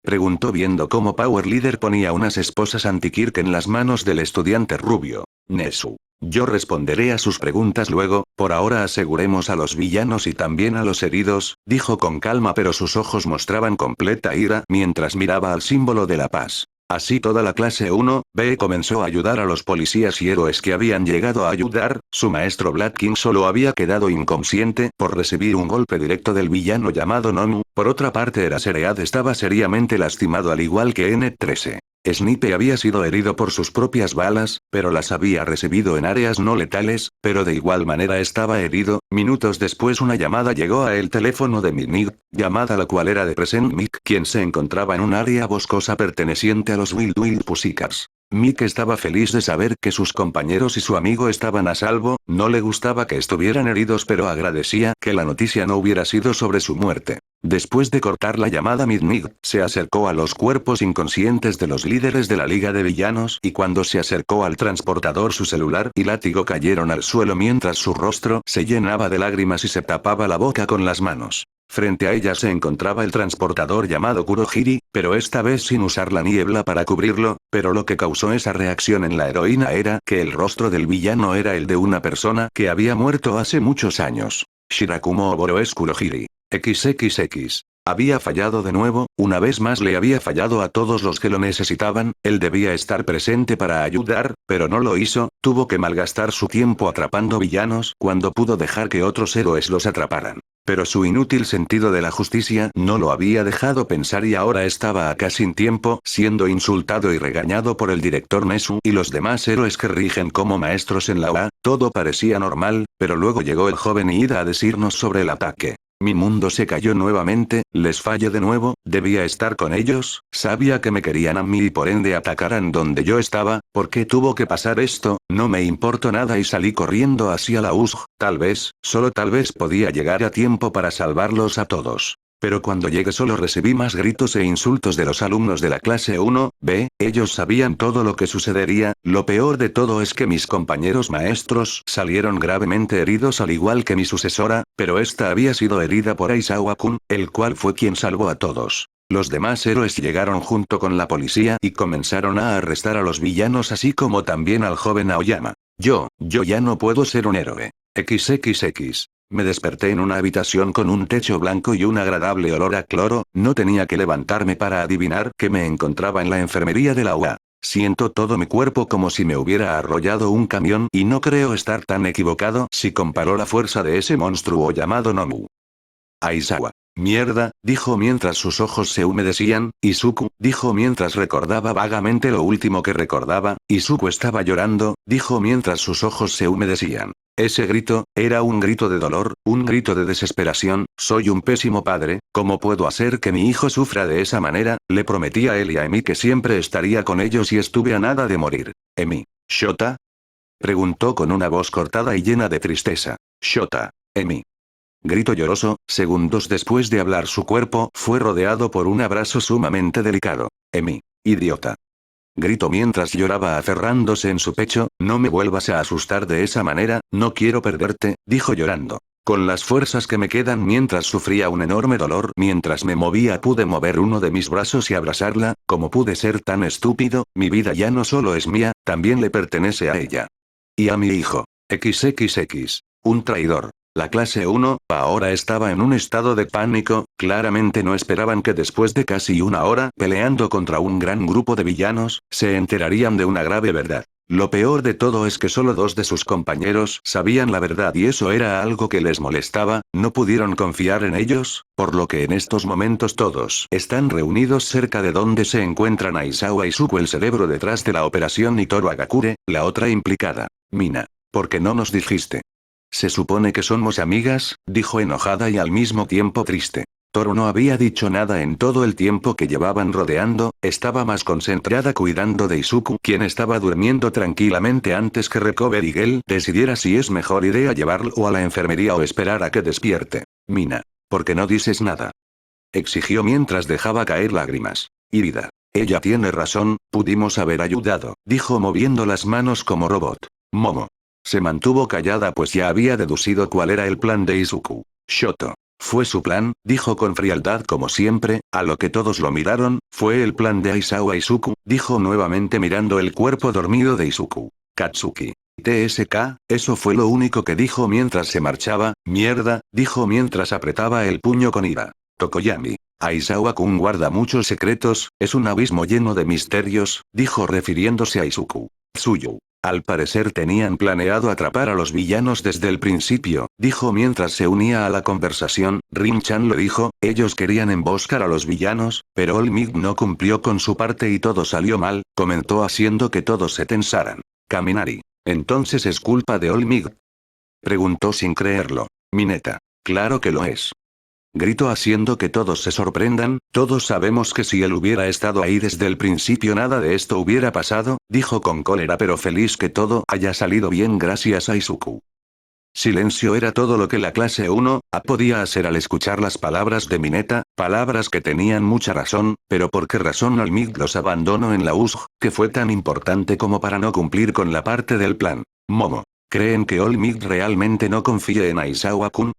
Preguntó viendo cómo Power Leader ponía unas esposas anti-Kirk en las manos del estudiante rubio. Nezu. Yo responderé a sus preguntas luego, por ahora aseguremos a los villanos y también a los heridos, dijo con calma pero sus ojos mostraban completa ira mientras miraba al símbolo de la paz. Así toda la clase 1B comenzó a ayudar a los policías y héroes que habían llegado a ayudar, su maestro Black King solo había quedado inconsciente por recibir un golpe directo del villano llamado Nomu, por otra parte Eraserhead estaba seriamente lastimado al igual que N13. Snipe había sido herido por sus propias balas, pero las había recibido en áreas no letales, pero de igual manera estaba herido. Minutos después una llamada llegó a el teléfono de Midnight, llamada la cual era de Present Mick, quien se encontraba en un área boscosa perteneciente a los Wild Pussycats. Mick estaba feliz de saber que sus compañeros y su amigo estaban a salvo, no le gustaba que estuvieran heridos pero agradecía que la noticia no hubiera sido sobre su muerte. Después de cortar la llamada Midnight, se acercó a los cuerpos inconscientes de los líderes de la Liga de Villanos y cuando se acercó al transportador su celular y látigo cayeron al suelo mientras su rostro se llenaba de lágrimas y se tapaba la boca con las manos. Frente a ella se encontraba el transportador llamado Kurohiri, pero esta vez sin usar la niebla para cubrirlo, pero lo que causó esa reacción en la heroína era que el rostro del villano era el de una persona que había muerto hace muchos años. Shirakumo Oboro es Kurohiri. XXX. Había fallado de nuevo, una vez más le había fallado a todos los que lo necesitaban, él debía estar presente para ayudar, pero no lo hizo, tuvo que malgastar su tiempo atrapando villanos cuando pudo dejar que otros héroes los atraparan. Pero su inútil sentido de la justicia no lo había dejado pensar y ahora estaba acá sin tiempo, siendo insultado y regañado por el director Nezu y los demás héroes que rigen como maestros en la OA, todo parecía normal, pero luego llegó el joven Ida a decirnos sobre el ataque. Mi mundo se cayó nuevamente, les fallé de nuevo, debía estar con ellos, sabía que me querían a mí y por ende atacaran donde yo estaba, ¿por qué tuvo que pasar esto? No me importó nada y salí corriendo hacia la USG, tal vez, solo tal vez podía llegar a tiempo para salvarlos a todos. Pero cuando llegué solo recibí más gritos e insultos de los alumnos de la clase 1B, ellos sabían todo lo que sucedería, lo peor de todo es que mis compañeros maestros salieron gravemente heridos al igual que mi sucesora, pero esta había sido herida por Aizawa-kun, el cual fue quien salvó a todos. Los demás héroes llegaron junto con la policía y comenzaron a arrestar a los villanos así como también al joven Aoyama. Yo ya no puedo ser un héroe. XXX. Me desperté en una habitación con un techo blanco y un agradable olor a cloro, no tenía que levantarme para adivinar que me encontraba en la enfermería de la UA. Siento todo mi cuerpo como si me hubiera arrollado un camión y no creo estar tan equivocado si comparo la fuerza de ese monstruo llamado Nomu. Aizawa. Mierda, dijo mientras sus ojos se humedecían, Izuku, dijo mientras recordaba vagamente lo último que recordaba, Izuku estaba llorando, dijo mientras sus ojos se humedecían. Ese grito, era un grito de dolor, un grito de desesperación, soy un pésimo padre, ¿cómo puedo hacer que mi hijo sufra de esa manera? Le prometí a él y a Emi que siempre estaría con ellos y estuve a nada de morir. Emi. ¿Shota? Preguntó con una voz cortada y llena de tristeza. Shota. Emi. Grito lloroso, segundos después de hablar su cuerpo fue rodeado por un abrazo sumamente delicado. Emi. Idiota. Gritó mientras lloraba aferrándose en su pecho, no me vuelvas a asustar de esa manera, no quiero perderte, dijo llorando. Con las fuerzas que me quedan mientras sufría un enorme dolor mientras me movía pude mover uno de mis brazos y abrazarla, como pude ser tan estúpido, mi vida ya no solo es mía, también le pertenece a ella. Y a mi hijo. XXX. Un traidor. La clase 1 ahora estaba en un estado de pánico, claramente no esperaban que después de casi una hora peleando contra un gran grupo de villanos, se enterarían de una grave verdad. Lo peor de todo es que solo 2 de sus compañeros sabían la verdad y eso era algo que les molestaba, no pudieron confiar en ellos, por lo que en estos momentos todos están reunidos cerca de donde se encuentran Aizawa y Izuku el cerebro detrás de la operación y Toru Agakure, la otra implicada. Mina. ¿Por qué no nos dijiste? Se supone que somos amigas, dijo enojada y al mismo tiempo triste. Toru no había dicho nada en todo el tiempo que llevaban rodeando, estaba más concentrada cuidando de Izuku quien estaba durmiendo tranquilamente antes que Recover Eagle decidiera si es mejor idea llevarlo a la enfermería o esperar a que despierte. Mina. ¿Por qué no dices nada? Exigió mientras dejaba caer lágrimas. Irida. Ella tiene razón, pudimos haber ayudado, dijo moviendo las manos como robot. Momo. Se mantuvo callada pues ya había deducido cuál era el plan de Izuku. Shoto. Fue su plan, dijo con frialdad como siempre, a lo que todos lo miraron, fue el plan de Aizawa Izuku, dijo nuevamente mirando el cuerpo dormido de Izuku. Katsuki. TSK, eso fue lo único que dijo mientras se marchaba, mierda, dijo mientras apretaba el puño con ira. Tokoyami. Aizawa-kun guarda muchos secretos, es un abismo lleno de misterios, dijo refiriéndose a Izuku. Tsuyu. Al parecer tenían planeado atrapar a los villanos desde el principio, dijo mientras se unía a la conversación, Rin-chan lo dijo, ellos querían emboscar a los villanos, pero All Might no cumplió con su parte y todo salió mal, comentó haciendo que todos se tensaran. Kaminari. ¿Entonces es culpa de All Might? Preguntó sin creerlo. Mineta. Claro que lo es. Gritó haciendo que todos se sorprendan, todos sabemos que si él hubiera estado ahí desde el principio nada de esto hubiera pasado, dijo con cólera pero feliz que todo haya salido bien gracias a Izuku. Silencio era todo lo que la clase 1A podía hacer al escuchar las palabras de Mineta, palabras que tenían mucha razón, pero ¿por qué razón All Might los abandonó en la USG, que fue tan importante como para no cumplir con la parte del plan? Momo. ¿Creen que All Might realmente no confíe en Aizawa-kun?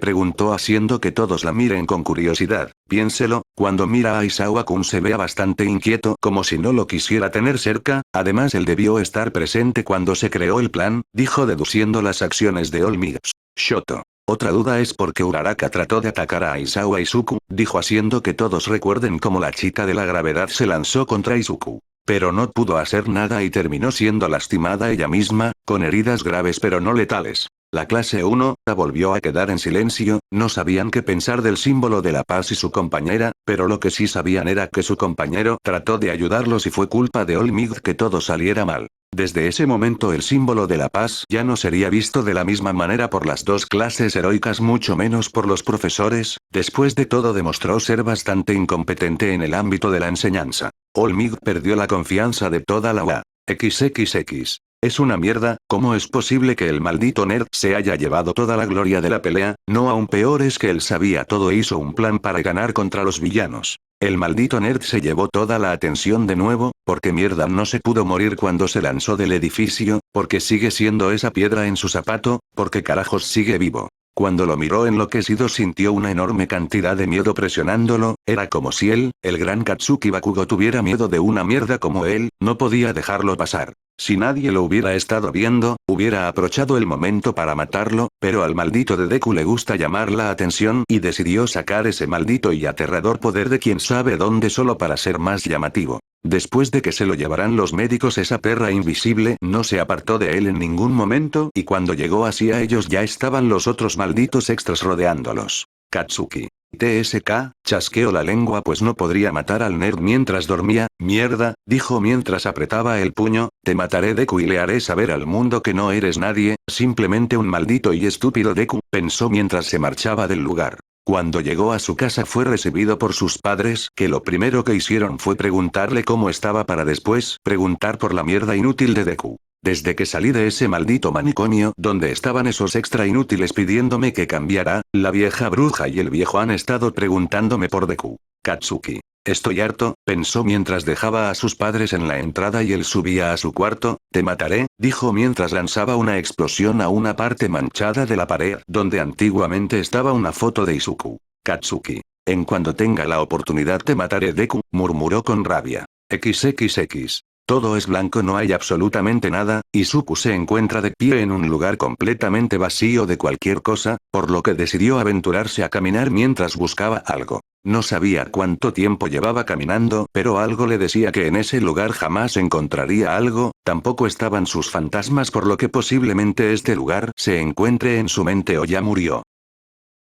Preguntó haciendo que todos la miren con curiosidad. Piénselo, cuando mira a Aizawa-kun se vea bastante inquieto como si no lo quisiera tener cerca, además él debió estar presente cuando se creó el plan, dijo deduciendo las acciones de All Might. Shoto. Otra duda es por qué Uraraka trató de atacar a Aizawa Izuku, dijo haciendo que todos recuerden cómo la chica de la gravedad se lanzó contra Izuku. Pero no pudo hacer nada y terminó siendo lastimada ella misma, con heridas graves pero no letales. La clase 1A volvió a quedar en silencio, no sabían qué pensar del símbolo de la paz y su compañera, pero lo que sí sabían era que su compañero trató de ayudarlos y fue culpa de All Might que todo saliera mal. Desde ese momento el símbolo de la paz ya no sería visto de la misma manera por las dos clases heroicas mucho menos por los profesores, después de todo demostró ser bastante incompetente en el ámbito de la enseñanza. All Might perdió la confianza de toda la UA. XXX. Es una mierda, ¿cómo es posible que el maldito nerd se haya llevado toda la gloria de la pelea? No, aún peor es que él sabía todo e hizo un plan para ganar contra los villanos. El maldito nerd se llevó toda la atención de nuevo, porque mierda no se pudo morir cuando se lanzó del edificio, porque sigue siendo esa piedra en su zapato, porque carajos sigue vivo. Cuando lo miró enloquecido sintió una enorme cantidad de miedo presionándolo, era como si él, el gran Katsuki Bakugo tuviera miedo de una mierda como él, no podía dejarlo pasar. Si nadie lo hubiera estado viendo, hubiera aprovechado el momento para matarlo, pero al maldito de Deku le gusta llamar la atención y decidió sacar ese maldito y aterrador poder de quien sabe dónde solo para ser más llamativo. Después de que se lo llevaran los médicos esa perra invisible no se apartó de él en ningún momento y cuando llegó hacia ellos ya estaban los otros malditos extras rodeándolos. Katsuki. TSK, chasqueó la lengua pues no podría matar al nerd mientras dormía, mierda, dijo mientras apretaba el puño, te mataré Deku y le haré saber al mundo que no eres nadie, simplemente un maldito y estúpido Deku, pensó mientras se marchaba del lugar. Cuando llegó a su casa fue recibido por sus padres, que lo primero que hicieron fue preguntarle cómo estaba para después preguntar por la mierda inútil de Deku. Desde que salí de ese maldito manicomio donde estaban esos extra inútiles pidiéndome que cambiara, la vieja bruja y el viejo han estado preguntándome por Deku. Katsuki. Estoy harto, pensó mientras dejaba a sus padres en la entrada y él subía a su cuarto, te mataré, dijo mientras lanzaba una explosión a una parte manchada de la pared donde antiguamente estaba una foto de Izuku. Katsuki. En cuanto tenga la oportunidad te mataré Deku, murmuró con rabia. XXX. Todo es blanco, no hay absolutamente nada, Izuku se encuentra de pie en un lugar completamente vacío de cualquier cosa, por lo que decidió aventurarse a caminar mientras buscaba algo. No sabía cuánto tiempo llevaba caminando, pero algo le decía que en ese lugar jamás encontraría algo, tampoco estaban sus fantasmas por lo que posiblemente este lugar se encuentre en su mente o ya murió.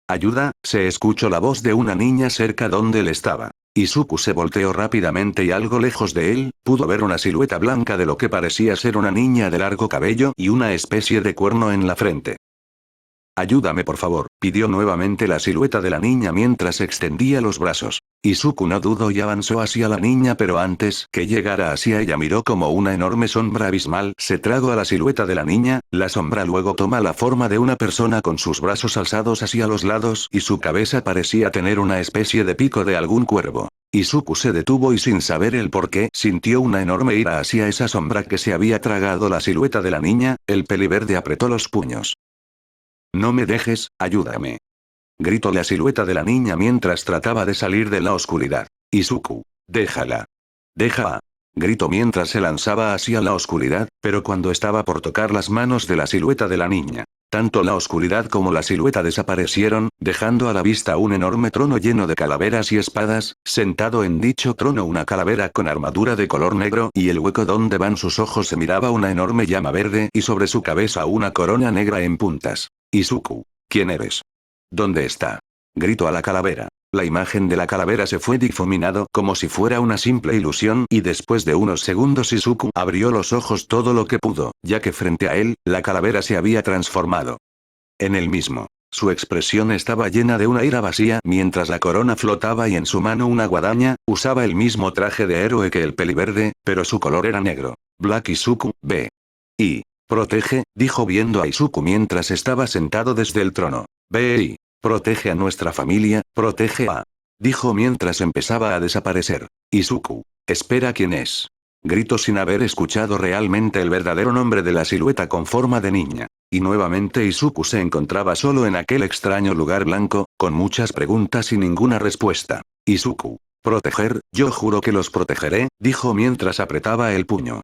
Ayuda, se escuchó la voz de una niña cerca donde él estaba. Izuku se volteó rápidamente y algo lejos de él, pudo ver una silueta blanca de lo que parecía ser una niña de largo cabello y una especie de cuerno en la frente. Ayúdame por favor, pidió nuevamente la silueta de la niña mientras extendía los brazos. Izuku no dudó y avanzó hacia la niña pero antes que llegara hacia ella miró como una enorme sombra abismal se tragó a la silueta de la niña, la sombra luego toma la forma de una persona con sus brazos alzados hacia los lados y su cabeza parecía tener una especie de pico de algún cuervo. Izuku se detuvo y sin saber el por qué sintió una enorme ira hacia esa sombra que se había tragado la silueta de la niña. El peliverde apretó los puños. No me dejes, ayúdame. Gritó la silueta de la niña mientras trataba de salir de la oscuridad. Izuku, déjala. Deja. Gritó mientras se lanzaba hacia la oscuridad, pero cuando estaba por tocar las manos de la silueta de la niña, tanto la oscuridad como la silueta desaparecieron, dejando a la vista un enorme trono lleno de calaveras y espadas. Sentado en dicho trono una calavera con armadura de color negro y el hueco donde van sus ojos se miraba una enorme llama verde y sobre su cabeza una corona negra en puntas. Izuku, ¿quién eres? ¿Dónde está? Gritó a la calavera. La imagen de la calavera se fue difuminado como si fuera una simple ilusión y después de unos segundos Izuku abrió los ojos todo lo que pudo, ya que frente a él, la calavera se había transformado en él mismo. Su expresión estaba llena de una ira vacía mientras la corona flotaba y en su mano una guadaña. Usaba el mismo traje de héroe que el peliverde, pero su color era negro. Black Izuku, ve. Y protege, dijo viendo a Izuku mientras estaba sentado desde el trono. Ve y protege a nuestra familia, protege a... dijo mientras empezaba a desaparecer. Izuku. Espera, ¿quién es? Gritó sin haber escuchado realmente el verdadero nombre de la silueta con forma de niña. Y nuevamente Izuku se encontraba solo en aquel extraño lugar blanco, con muchas preguntas y ninguna respuesta. Izuku. Proteger, yo juro que los protegeré, dijo mientras apretaba el puño.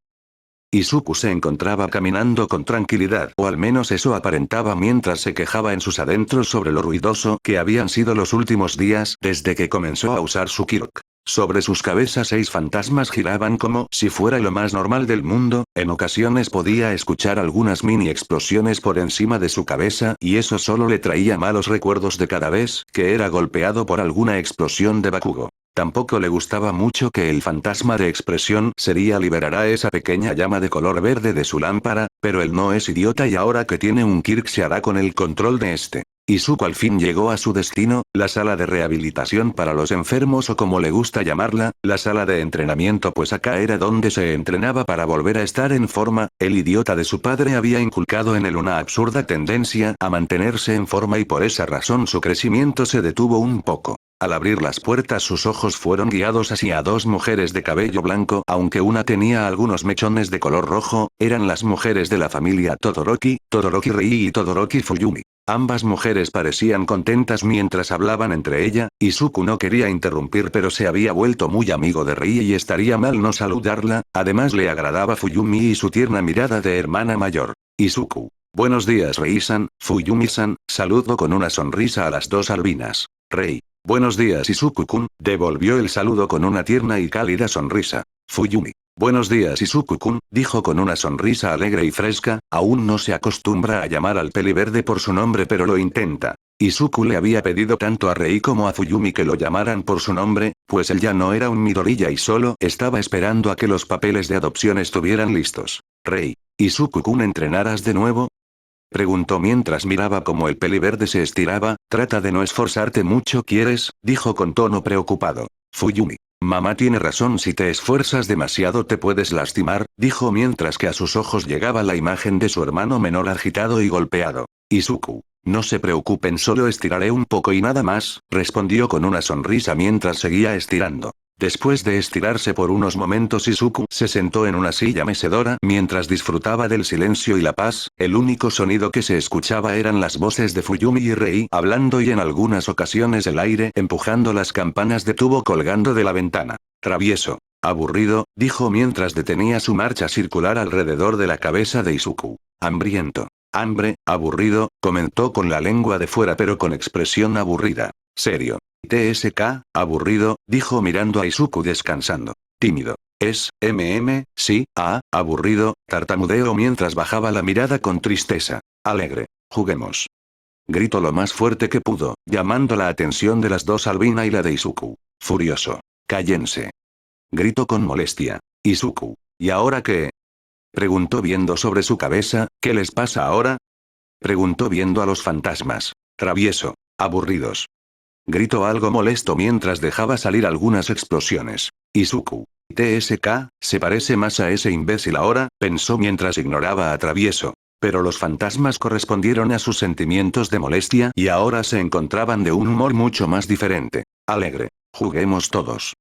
Izuku se encontraba caminando con tranquilidad, o al menos eso aparentaba mientras se quejaba en sus adentros sobre lo ruidoso que habían sido los últimos días desde que comenzó a usar su Kirk. Sobre sus cabezas 6 fantasmas giraban como si fuera lo más normal del mundo. En ocasiones podía escuchar algunas mini explosiones por encima de su cabeza y eso solo le traía malos recuerdos de cada vez que era golpeado por alguna explosión de Bakugo. Tampoco le gustaba mucho que el fantasma de expresión sería liberará esa pequeña llama de color verde de su lámpara, pero él no es idiota y ahora que tiene un Kirk se hará con el control de este. Izuku al fin llegó a su destino, la sala de rehabilitación para los enfermos o como le gusta llamarla, la sala de entrenamiento pues acá era donde se entrenaba para volver a estar en forma. El idiota de su padre había inculcado en él una absurda tendencia a mantenerse en forma y por esa razón su crecimiento se detuvo un poco. Al abrir las puertas sus ojos fueron guiados hacia 2 mujeres de cabello blanco, aunque una tenía algunos mechones de color rojo. Eran las mujeres de la familia Todoroki, Todoroki Rei y Todoroki Fuyumi. Ambas mujeres parecían contentas mientras hablaban entre ella. Izuku no quería interrumpir pero se había vuelto muy amigo de Rei y estaría mal no saludarla. Además le agradaba Fuyumi y su tierna mirada de hermana mayor. Izuku. Buenos días Rei-san, Fuyumi-san, saludó con una sonrisa a las 2 albinas. Rei. Buenos días Izuku-kun, devolvió el saludo con una tierna y cálida sonrisa. Fuyumi. Buenos días Izuku-kun, dijo con una sonrisa alegre y fresca. Aún no se acostumbra a llamar al peliverde por su nombre pero lo intenta. Izuku le había pedido tanto a Rei como a Fuyumi que lo llamaran por su nombre, pues él ya no era un Midoriya y solo estaba esperando a que los papeles de adopción estuvieran listos. Rei. ¿Izuku-kun entrenarás de nuevo? Preguntó mientras miraba cómo el peliverde se estiraba. Trata de no esforzarte mucho ¿quieres? Dijo con tono preocupado. Fuyumi. Mamá tiene razón si te esfuerzas demasiado te puedes lastimar, dijo mientras que a sus ojos llegaba la imagen de su hermano menor agitado y golpeado. Izuku. No se preocupen solo estiraré un poco y nada más, respondió con una sonrisa mientras seguía estirando. Después de estirarse por unos momentos Izuku se sentó en una silla mecedora mientras disfrutaba del silencio y la paz. El único sonido que se escuchaba eran las voces de Fuyumi y Rei hablando y en algunas ocasiones el aire empujando las campanas de tubo colgando de la ventana. Travieso. Aburrido, dijo mientras detenía su marcha circular alrededor de la cabeza de Izuku. Hambriento. Hambre, aburrido, comentó con la lengua de fuera pero con expresión aburrida. Serio. TSK, aburrido, dijo mirando a Izuku descansando. Tímido. Sí, aburrido, tartamudeó mientras bajaba la mirada con tristeza. Alegre. Juguemos. Gritó lo más fuerte que pudo, llamando la atención de las 2 Albina y la de Izuku. Furioso. Cállense. Gritó con molestia. Izuku. ¿Y ahora qué? Preguntó viendo sobre su cabeza. ¿Qué les pasa ahora? Preguntó viendo a los fantasmas. Travieso. Aburridos. Gritó algo molesto mientras dejaba salir algunas explosiones. Izuku. TSK, se parece más a ese imbécil ahora, pensó mientras ignoraba a Travieso. Pero los fantasmas correspondieron a sus sentimientos de molestia y ahora se encontraban de un humor mucho más diferente. Alegre. Juguemos todos.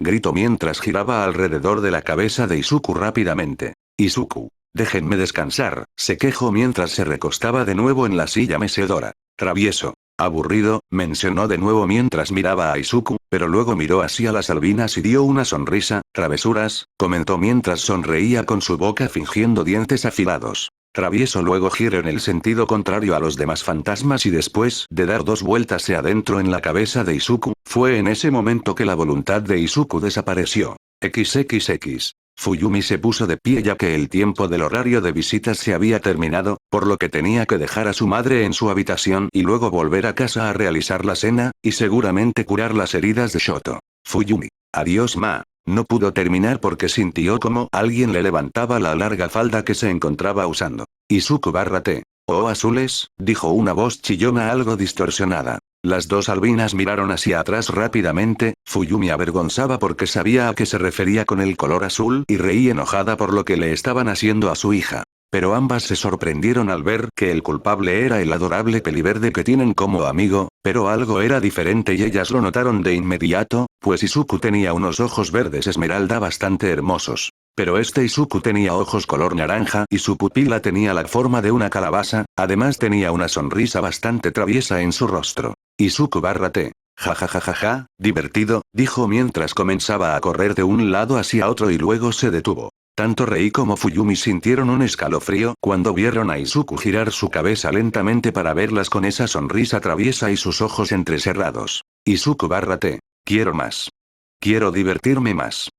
Gritó mientras giraba alrededor de la cabeza de Izuku rápidamente. Izuku. Déjenme descansar, se quejó mientras se recostaba de nuevo en la silla mecedora. Travieso. Aburrido, mencionó de nuevo mientras miraba a Izuku, pero luego miró hacia las albinas y dio una sonrisa. Travesuras, comentó mientras sonreía con su boca fingiendo dientes afilados. Travieso luego giró en el sentido contrario a los demás fantasmas y después de dar 2 vueltas hacia adentro en la cabeza de Izuku, fue en ese momento que la voluntad de Izuku desapareció. XXX. Fuyumi se puso de pie ya que el tiempo del horario de visitas se había terminado, por lo que tenía que dejar a su madre en su habitación y luego volver a casa a realizar la cena, y seguramente curar las heridas de Shoto. Fuyumi. Adiós ma. No pudo terminar porque sintió como alguien le levantaba la larga falda que se encontraba usando. Izuku _T. Oh azules, dijo una voz chillona algo distorsionada. Las 2 albinas miraron hacia atrás rápidamente. Fuyumi avergonzaba porque sabía a qué se refería con el color azul y reí enojada por lo que le estaban haciendo a su hija. Pero ambas se sorprendieron al ver que el culpable era el adorable peliverde que tienen como amigo, pero algo era diferente y ellas lo notaron de inmediato, pues Izuku tenía unos ojos verdes esmeralda bastante hermosos. Pero este Izuku tenía ojos color naranja y su pupila tenía la forma de una calabaza, además tenía una sonrisa bastante traviesa en su rostro. Izuku _T. Jajajajaja, divertido, dijo mientras comenzaba a correr de un lado hacia otro y luego se detuvo. Tanto Rei como Fuyumi sintieron un escalofrío cuando vieron a Izuku girar su cabeza lentamente para verlas con esa sonrisa traviesa y sus ojos entrecerrados. Izuku _T. Quiero más. Quiero divertirme más.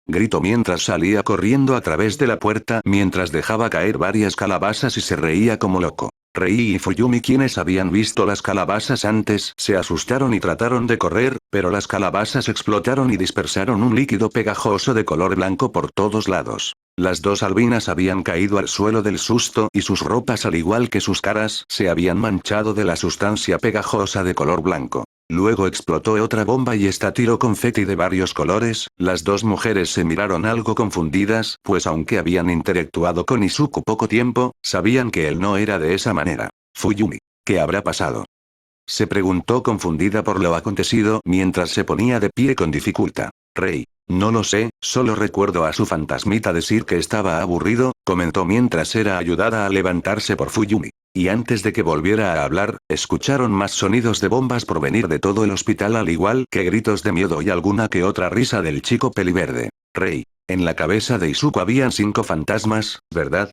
Gritó mientras salía corriendo a través de la puerta mientras dejaba caer varias calabazas y se reía como loco. Rei y Fuyumi, quienes habían visto las calabazas antes, se asustaron y trataron de correr, pero las calabazas explotaron y dispersaron un líquido pegajoso de color blanco por todos lados. Las 2 albinas habían caído al suelo del susto y sus ropas al igual que sus caras se habían manchado de la sustancia pegajosa de color blanco. Luego explotó otra bomba y esta tiró confeti de varios colores. Las 2 mujeres se miraron algo confundidas, pues aunque habían interactuado con Izuku poco tiempo, sabían que él no era de esa manera. Fuyumi. ¿Qué habrá pasado? Se preguntó confundida por lo acontecido mientras se ponía de pie con dificultad. Rei. No lo sé, solo recuerdo a su fantasmita decir que estaba aburrido, comentó mientras era ayudada a levantarse por Fuyumi. Y antes de que volviera a hablar, escucharon más sonidos de bombas provenir de todo el hospital al igual que gritos de miedo y alguna que otra risa del chico peliverde. Rei. En la cabeza de Izuku habían 5 fantasmas, ¿verdad?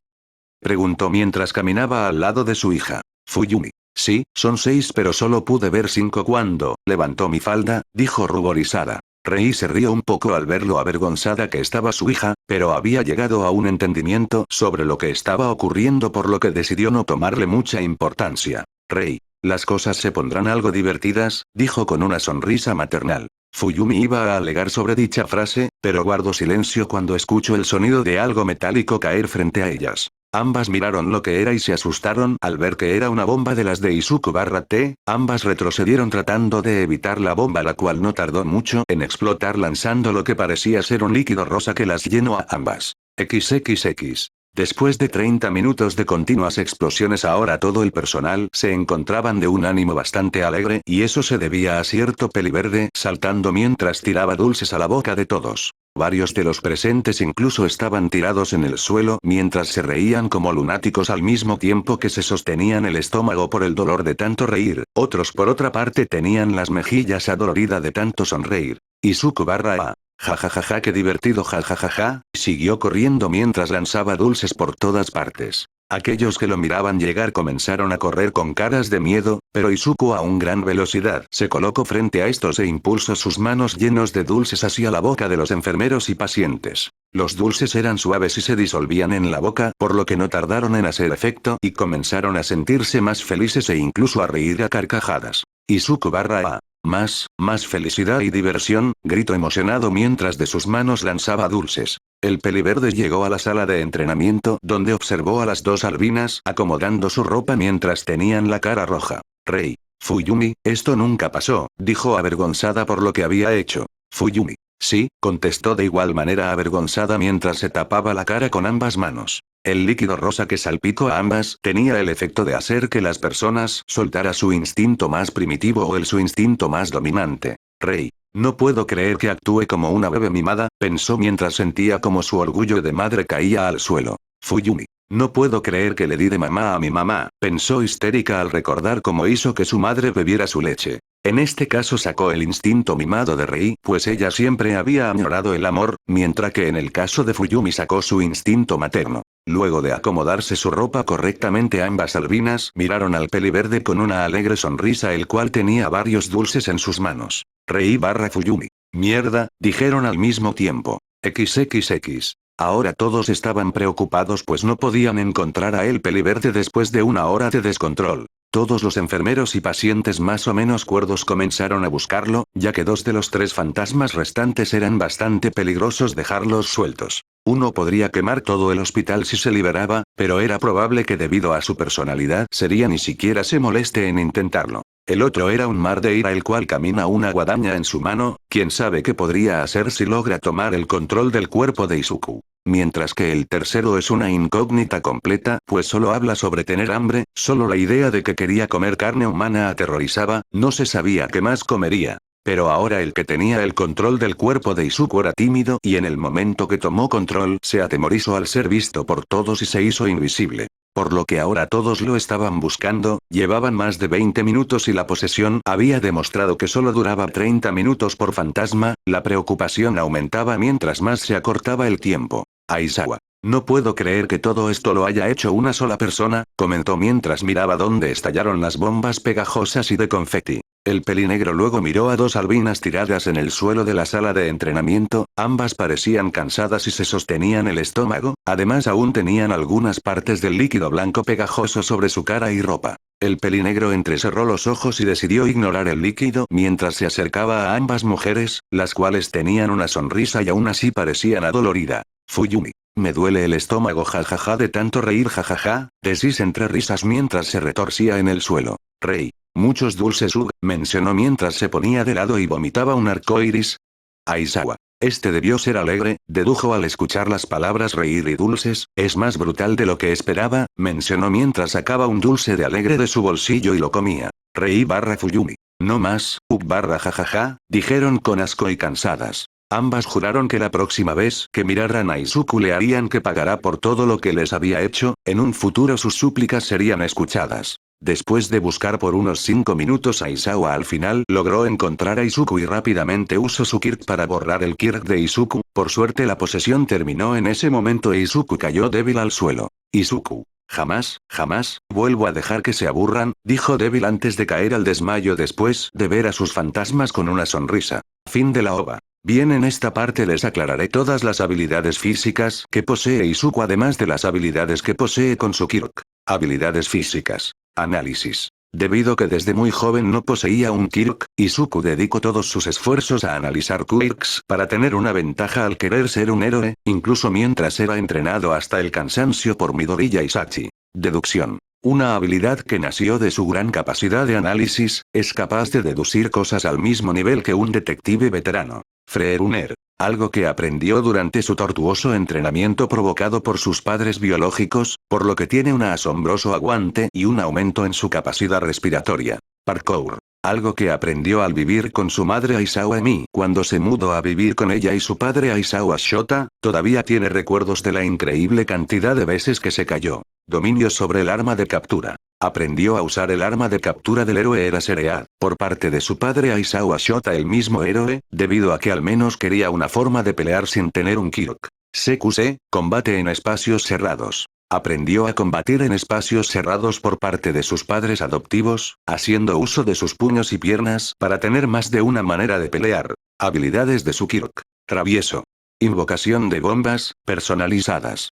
Preguntó mientras caminaba al lado de su hija. Fuyumi. Sí, son 6 pero solo pude ver 5 cuando levantó mi falda, dijo ruborizada. Rei se rió un poco al ver lo avergonzada que estaba su hija, pero había llegado a un entendimiento sobre lo que estaba ocurriendo por lo que decidió no tomarle mucha importancia. Rei. Las cosas se pondrán algo divertidas, dijo con una sonrisa maternal. Fuyumi iba a alegar sobre dicha frase, pero guardó silencio cuando escuchó el sonido de algo metálico caer frente a ellas. Ambas miraron lo que era y se asustaron al ver que era una bomba de las de Izuku _T. Ambas retrocedieron tratando de evitar la bomba, la cual no tardó mucho en explotar lanzando lo que parecía ser un líquido rosa que las llenó a ambas. XXX. Después de 30 minutos de continuas explosiones ahora todo el personal se encontraban de un ánimo bastante alegre y eso se debía a cierto peliverde saltando mientras tiraba dulces a la boca de todos. Varios de los presentes incluso estaban tirados en el suelo mientras se reían como lunáticos al mismo tiempo que se sostenían el estómago por el dolor de tanto reír, otros por otra parte tenían las mejillas adoloridas de tanto sonreír. Izuku _A. Jajajaja, qué divertido, jajajaja, siguió corriendo mientras lanzaba dulces por todas partes. Aquellos que lo miraban llegar comenzaron a correr con caras de miedo, pero Izuku a una gran velocidad se colocó frente a estos e impulsó sus manos llenos de dulces hacia la boca de los enfermeros y pacientes. Los dulces eran suaves y se disolvían en la boca, por lo que no tardaron en hacer efecto y comenzaron a sentirse más felices e incluso a reír a carcajadas. Izuku _A. Más felicidad y diversión, gritó emocionado mientras de sus manos lanzaba dulces. El peliverde llegó a la sala de entrenamiento donde observó a las 2 albinas acomodando su ropa mientras tenían la cara roja. Rei. Fuyumi, esto nunca pasó, dijo avergonzada por lo que había hecho. Fuyumi. Sí, contestó de igual manera avergonzada mientras se tapaba la cara con ambas manos. El líquido rosa que salpicó a ambas tenía el efecto de hacer que las personas soltara su instinto más primitivo o su instinto más dominante. Rei. No puedo creer que actúe como una bebé mimada, pensó mientras sentía como su orgullo de madre caía al suelo. Fuyumi. No puedo creer que le di de mamá a mi mamá, pensó histérica al recordar cómo hizo que su madre bebiera su leche. En este caso sacó el instinto mimado de Rei, pues ella siempre había añorado el amor, mientras que en el caso de Fuyumi sacó su instinto materno. Luego de acomodarse su ropa correctamente, ambas albinas miraron al peliverde con una alegre sonrisa, el cual tenía varios dulces en sus manos. Rei barra Fuyumi. Mierda, dijeron al mismo tiempo. XXX. Ahora todos estaban preocupados pues no podían encontrar a el peliverde después de una hora de descontrol. Todos los enfermeros y pacientes más o menos cuerdos comenzaron a buscarlo, ya que 2 de los 3 fantasmas restantes eran bastante peligrosos dejarlos sueltos. Uno podría quemar todo el hospital si se liberaba, pero era probable que debido a su personalidad sería ni siquiera se moleste en intentarlo. El otro era un mar de ira el cual camina una guadaña en su mano, quién sabe qué podría hacer si logra tomar el control del cuerpo de Izuku. Mientras que el tercero es una incógnita completa, pues solo habla sobre tener hambre, solo la idea de que quería comer carne humana aterrorizaba, no se sabía qué más comería. Pero ahora el que tenía el control del cuerpo de Izuku era tímido y en el momento que tomó control se atemorizó al ser visto por todos y se hizo invisible. Por lo que ahora todos lo estaban buscando, llevaban más de 20 minutos y la posesión había demostrado que solo duraba 30 minutos por fantasma, la preocupación aumentaba mientras más se acortaba el tiempo. Aizawa. No puedo creer que todo esto lo haya hecho una sola persona, comentó mientras miraba dónde estallaron las bombas pegajosas y de confeti. El pelinegro luego miró a 2 albinas tiradas en el suelo de la sala de entrenamiento, ambas parecían cansadas y se sostenían el estómago, además aún tenían algunas partes del líquido blanco pegajoso sobre su cara y ropa. El pelinegro entrecerró los ojos y decidió ignorar el líquido mientras se acercaba a ambas mujeres, las cuales tenían una sonrisa y aún así parecían adolorida. Fuyumi. Me duele el estómago jajaja de tanto reír jajaja, decís entre risas mientras se retorcía en el suelo. Rei. Muchos dulces mencionó mientras se ponía de lado y vomitaba un arco iris. Aizawa. Este debió ser alegre, dedujo al escuchar las palabras reír y dulces, es más brutal de lo que esperaba, mencionó mientras sacaba un dulce de alegre de su bolsillo y lo comía. Rei barra Fuyumi. No más, barra jajaja, dijeron con asco y cansadas. Ambas juraron que la próxima vez que miraran a Izuku le harían que pagará por todo lo que les había hecho, en un futuro sus súplicas serían escuchadas. Después de buscar por unos 5 minutos, Aizawa al final logró encontrar a Izuku y rápidamente usó su Kirk para borrar el Kirk de Izuku, por suerte la posesión terminó en ese momento e Izuku cayó débil al suelo. Izuku. Jamás, jamás, vuelvo a dejar que se aburran, dijo débil antes de caer al desmayo después de ver a sus fantasmas con una sonrisa. Fin de la ova. Bien, en esta parte les aclararé todas las habilidades físicas que posee Izuku además de las habilidades que posee con su Kirk. Habilidades físicas. Análisis. Debido que desde muy joven no poseía un Kirk, Izuku dedicó todos sus esfuerzos a analizar Quirks para tener una ventaja al querer ser un héroe, incluso mientras era entrenado hasta el cansancio por Midori y Isachi. Deducción. Una habilidad que nació de su gran capacidad de análisis, es capaz de deducir cosas al mismo nivel que un detective veterano. Freuner. Algo que aprendió durante su tortuoso entrenamiento provocado por sus padres biológicos, por lo que tiene un asombroso aguante y un aumento en su capacidad respiratoria. Parkour. Algo que aprendió al vivir con su madre Aizawa Emi. Cuando se mudó a vivir con ella y su padre Aizawa Shota, todavía tiene recuerdos de la increíble cantidad de veces que se cayó. Dominio sobre el arma de captura. Aprendió a usar el arma de captura del héroe Eraseread, por parte de su padre Aizawa Shota, el mismo héroe, debido a que al menos quería una forma de pelear sin tener un Kirk. CQC, combate en espacios cerrados. Aprendió a combatir en espacios cerrados por parte de sus padres adoptivos, haciendo uso de sus puños y piernas para tener más de una manera de pelear. Habilidades de su Kirk. Travieso. Invocación de bombas, personalizadas.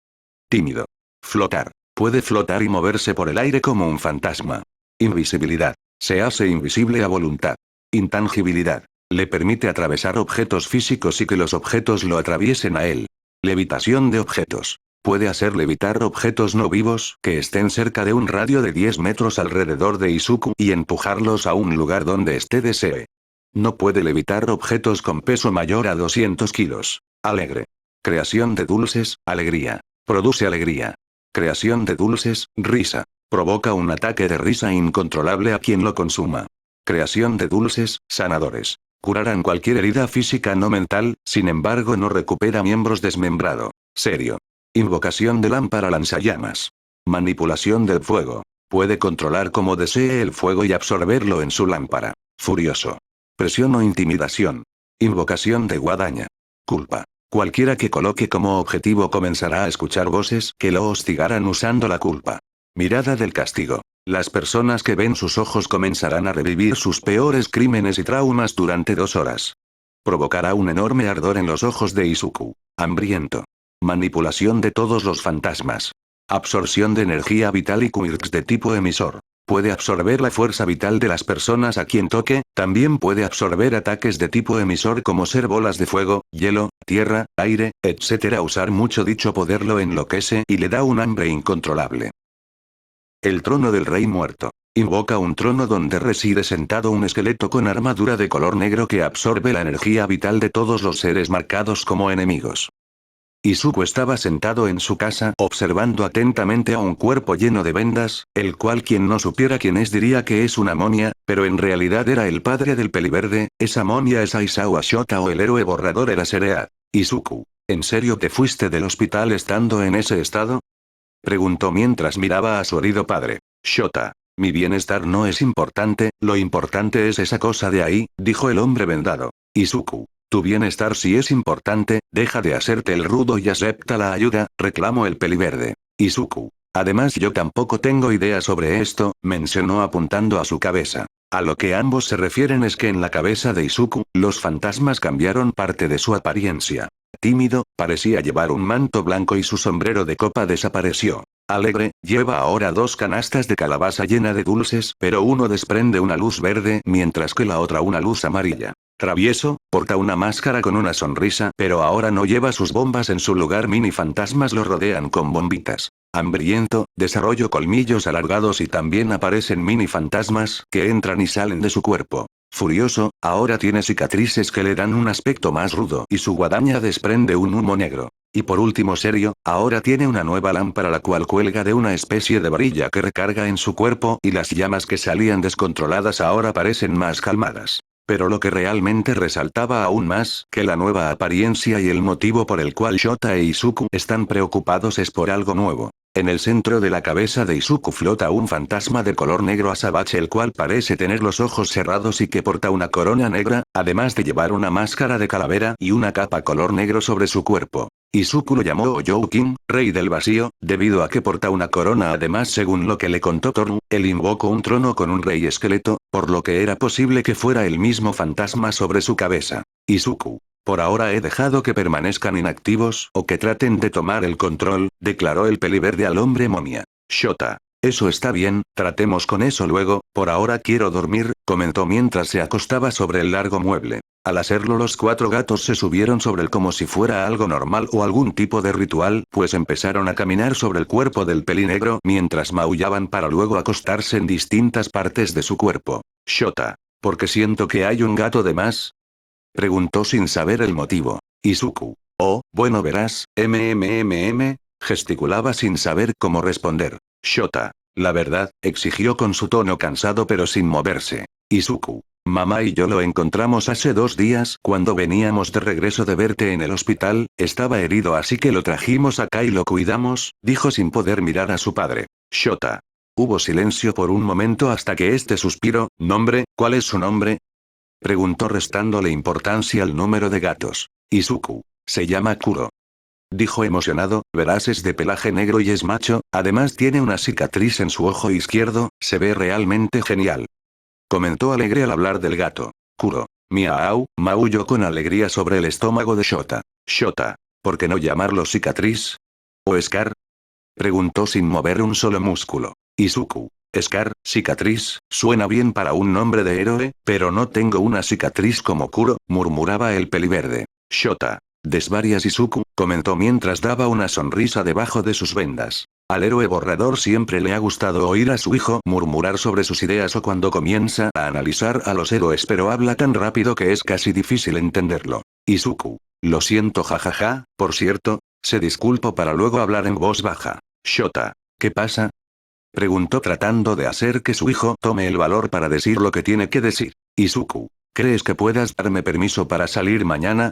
Tímido. Flotar. Puede flotar y moverse por el aire como un fantasma. Invisibilidad. Se hace invisible a voluntad. Intangibilidad. Le permite atravesar objetos físicos y que los objetos lo atraviesen a él. Levitación de objetos. Puede hacer levitar objetos no vivos que estén cerca de un radio de 10 metros alrededor de Izuku y empujarlos a un lugar donde esté desee. No puede levitar objetos con peso mayor a 200 kilos. Alegre. Creación de dulces, alegría. Produce alegría. Creación de dulces, risa. Provoca un ataque de risa incontrolable a quien lo consuma. Creación de dulces, sanadores. Curarán cualquier herida física no mental, sin embargo no recupera miembros desmembrado. Serio. Invocación de lámpara lanzallamas. Manipulación del fuego. Puede controlar como desee el fuego y absorberlo en su lámpara. Furioso. Presión o intimidación. Invocación de guadaña. Culpa. Cualquiera que coloque como objetivo comenzará a escuchar voces que lo hostigarán usando la culpa. Mirada del castigo. Las personas que ven sus ojos comenzarán a revivir sus peores crímenes y traumas durante 2 horas. Provocará un enorme ardor en los ojos de Izuku. Hambriento. Manipulación de todos los fantasmas. Absorción de energía vital y quirks de tipo emisor. Puede absorber la fuerza vital de las personas a quien toque, también puede absorber ataques de tipo emisor como ser bolas de fuego, hielo, tierra, aire, etc. Usar mucho dicho poder lo enloquece y le da un hambre incontrolable. El trono del rey muerto. Invoca un trono donde reside sentado un esqueleto con armadura de color negro que absorbe la energía vital de todos los seres marcados como enemigos. Izuku estaba sentado en su casa observando atentamente a un cuerpo lleno de vendas, el cual quien no supiera quién es diría que es una momia, pero en realidad era el padre del peliverde. Esa momia es Aizawa Shota o el héroe borrador era Serea. Izuku, ¿en serio te fuiste del hospital estando en ese estado? Preguntó mientras miraba a su herido padre. Shota, mi bienestar no es importante, lo importante es esa cosa de ahí, dijo el hombre vendado. Izuku. Tu bienestar sí es importante, deja de hacerte el rudo y acepta la ayuda, reclamó el peliverde. Izuku. Además yo tampoco tengo idea sobre esto, mencionó apuntando a su cabeza. A lo que ambos se refieren es que en la cabeza de Izuku, los fantasmas cambiaron parte de su apariencia. Tímido, parecía llevar un manto blanco y su sombrero de copa desapareció. Alegre, lleva ahora 2 canastas de calabaza llena de dulces, pero uno desprende una luz verde mientras que la otra una luz amarilla. Travieso, porta una máscara con una sonrisa, pero ahora no lleva sus bombas en su lugar. Mini fantasmas lo rodean con bombitas. Hambriento, desarrollo colmillos alargados y también aparecen mini fantasmas que entran y salen de su cuerpo. Furioso, ahora tiene cicatrices que le dan un aspecto más rudo y su guadaña desprende un humo negro. Y por último serio, ahora tiene una nueva lámpara la cual cuelga de una especie de varilla que recarga en su cuerpo y las llamas que salían descontroladas ahora parecen más calmadas. Pero lo que realmente resaltaba aún más que la nueva apariencia y el motivo por el cual Shota e Izuku están preocupados es por algo nuevo. En el centro de la cabeza de Izuku flota un fantasma de color negro azabache el cual parece tener los ojos cerrados y que porta una corona negra, además de llevar una máscara de calavera y una capa color negro sobre su cuerpo. Izuku lo llamó Oyoukin, rey del vacío, debido a que porta una corona. Además, según lo que le contó Toru, él invocó un trono con un rey esqueleto, por lo que era posible que fuera el mismo fantasma sobre su cabeza. Izuku. Por ahora he dejado que permanezcan inactivos o que traten de tomar el control, declaró el peliverde al hombre momia. Shota. Eso está bien, tratemos con eso luego, por ahora quiero dormir, comentó mientras se acostaba sobre el largo mueble. Al hacerlo los 4 gatos se subieron sobre él como si fuera algo normal o algún tipo de ritual, pues empezaron a caminar sobre el cuerpo del pelinegro mientras maullaban para luego acostarse en distintas partes de su cuerpo. Shota. ¿Por qué siento que hay un gato de más? Preguntó sin saber el motivo. Izuku. Oh, bueno verás, gesticulaba sin saber cómo responder. Shota. La verdad, exigió con su tono cansado pero sin moverse. Izuku. Mamá y yo lo encontramos hace 2 días cuando veníamos de regreso de verte en el hospital, estaba herido así que lo trajimos acá y lo cuidamos, dijo sin poder mirar a su padre. Shota. Hubo silencio por un momento hasta que este suspiró. ¿Nombre? ¿Cuál es su nombre? Preguntó restándole importancia al número de gatos. Izuku. Se llama Kuro. Dijo emocionado, verás es de pelaje negro y es macho, además tiene una cicatriz en su ojo izquierdo, se ve realmente genial. Comentó alegre al hablar del gato. Kuro. Miau, maulló con alegría sobre el estómago de Shota. Shota. ¿Por qué no llamarlo cicatriz? ¿O Scar? Preguntó sin mover un solo músculo. Izuku. Scar, cicatriz, suena bien para un nombre de héroe, pero no tengo una cicatriz como Kuro, murmuraba el peliverde. Shota. Desvarias Izuku, comentó mientras daba una sonrisa debajo de sus vendas. Al héroe borrador siempre le ha gustado oír a su hijo murmurar sobre sus ideas o cuando comienza a analizar a los héroes pero habla tan rápido que es casi difícil entenderlo. Izuku. Lo siento jajaja, por cierto, se disculpó para luego hablar en voz baja. Shota. ¿Qué pasa? Preguntó tratando de hacer que su hijo tome el valor para decir lo que tiene que decir. Izuku. ¿Crees que puedas darme permiso para salir mañana?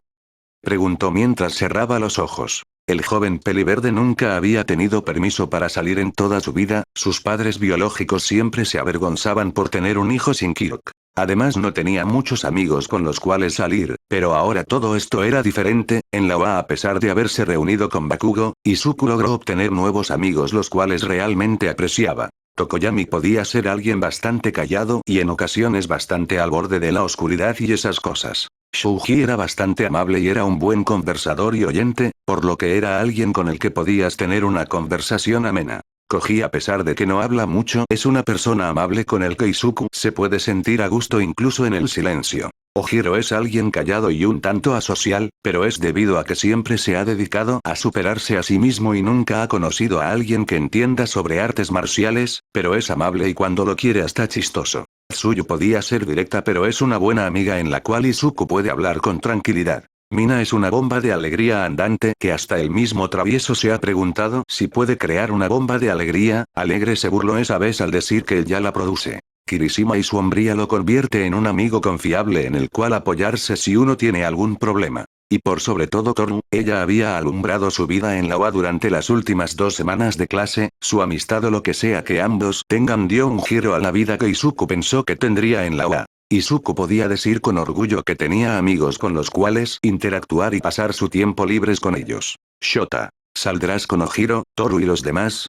Preguntó mientras cerraba los ojos. El joven peliverde nunca había tenido permiso para salir en toda su vida, sus padres biológicos siempre se avergonzaban por tener un hijo sin Kirk. Además no tenía muchos amigos con los cuales salir, pero ahora todo esto era diferente. En la UA, a pesar de haberse reunido con Bakugo, Izuku logró obtener nuevos amigos los cuales realmente apreciaba. Tokoyami podía ser alguien bastante callado y en ocasiones bastante al borde de la oscuridad y esas cosas. Shouji era bastante amable y era un buen conversador y oyente, por lo que era alguien con el que podías tener una conversación amena. Koji, a pesar de que no habla mucho, es una persona amable con el que Izuku se puede sentir a gusto incluso en el silencio. Ojiro es alguien callado y un tanto asocial, pero es debido a que siempre se ha dedicado a superarse a sí mismo y nunca ha conocido a alguien que entienda sobre artes marciales, pero es amable y cuando lo quiere hasta chistoso. Tsuyu podía ser directa pero es una buena amiga en la cual Izuku puede hablar con tranquilidad. Mina es una bomba de alegría andante que hasta el mismo travieso se ha preguntado si puede crear una bomba de alegría. Alegre se burló esa vez al decir que él ya la produce. Kirishima y su hombría lo convierte en un amigo confiable en el cual apoyarse si uno tiene algún problema. Y por sobre todo Toru, ella había alumbrado su vida en la UA durante las últimas 2 semanas de clase, su amistad o lo que sea que ambos tengan dio un giro a la vida que Izuku pensó que tendría en la UA. Izuku podía decir con orgullo que tenía amigos con los cuales interactuar y pasar su tiempo libres con ellos. Shota, ¿saldrás con Ojiro, Toru y los demás?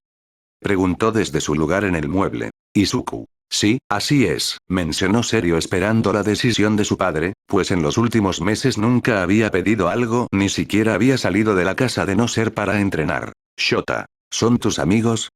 Preguntó desde su lugar en el mueble. Izuku. Sí, así es, mencionó serio esperando la decisión de su padre, pues en los últimos meses nunca había pedido algo ni siquiera había salido de la casa de no ser para entrenar. Shota, ¿son tus amigos?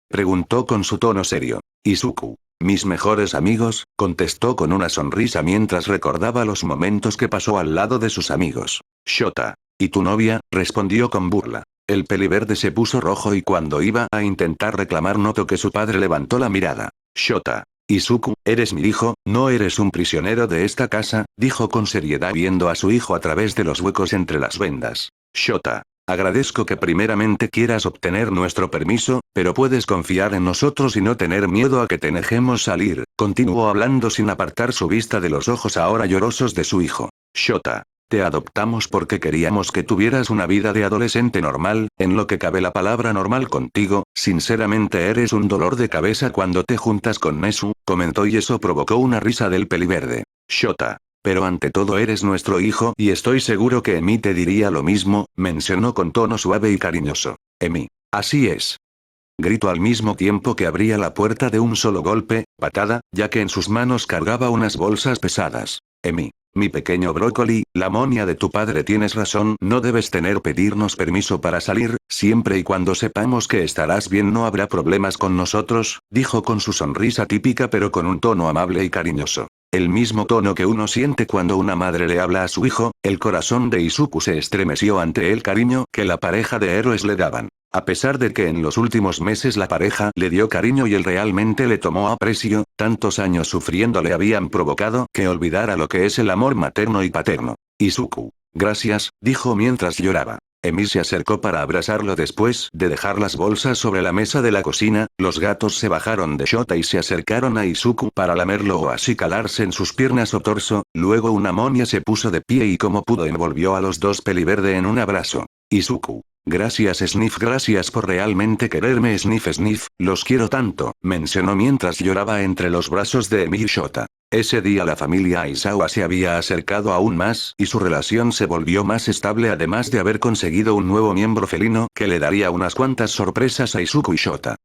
Preguntó con su tono serio. Izuku. Mis mejores amigos, contestó con una sonrisa mientras recordaba los momentos que pasó al lado de sus amigos. Shota. ¿Y tu novia? Respondió con burla. El peliverde se puso rojo y cuando iba a intentar reclamar notó que su padre levantó la mirada. Shota. Izuku, eres mi hijo, no eres un prisionero de esta casa, dijo con seriedad viendo a su hijo a través de los huecos entre las vendas. Shota. Agradezco que primeramente quieras obtener nuestro permiso, pero puedes confiar en nosotros y no tener miedo a que te dejemos salir, continuó hablando sin apartar su vista de los ojos ahora llorosos de su hijo. Shota. Te adoptamos porque queríamos que tuvieras una vida de adolescente normal, en lo que cabe la palabra normal contigo, sinceramente eres un dolor de cabeza cuando te juntas con Nezu, comentó y eso provocó una risa del peliverde. Shota. Pero ante todo eres nuestro hijo y estoy seguro que Emi te diría lo mismo, mencionó con tono suave y cariñoso. Emi. Así es. Gritó al mismo tiempo que abría la puerta de un solo golpe, patada, ya que en sus manos cargaba unas bolsas pesadas. Emi. Mi pequeño brócoli, la monia de tu padre tienes razón, no debes pedirnos permiso para salir, siempre y cuando sepamos que estarás bien no habrá problemas con nosotros, dijo con su sonrisa típica pero con un tono amable y cariñoso. El mismo tono que uno siente cuando una madre le habla a su hijo, el corazón de Izuku se estremeció ante el cariño que la pareja de héroes le daban. A pesar de que en los últimos meses la pareja le dio cariño y él realmente le tomó aprecio, tantos años sufriendo le habían provocado que olvidara lo que es el amor materno y paterno. Izuku. Gracias, dijo mientras lloraba. Emi se acercó para abrazarlo después de dejar las bolsas sobre la mesa de la cocina, los gatos se bajaron de Shota y se acercaron a Izuku para lamerlo o así calarse en sus piernas o torso, luego una monia se puso de pie y como pudo envolvió a los dos peliverde en un abrazo. Izuku. Gracias Sniff, gracias por realmente quererme Sniff Sniff, los quiero tanto, mencionó mientras lloraba entre los brazos de Emi y Shota. Ese día la familia Aizawa se había acercado aún más y su relación se volvió más estable además de haber conseguido un nuevo miembro felino que le daría unas cuantas sorpresas a Izuku y Shota.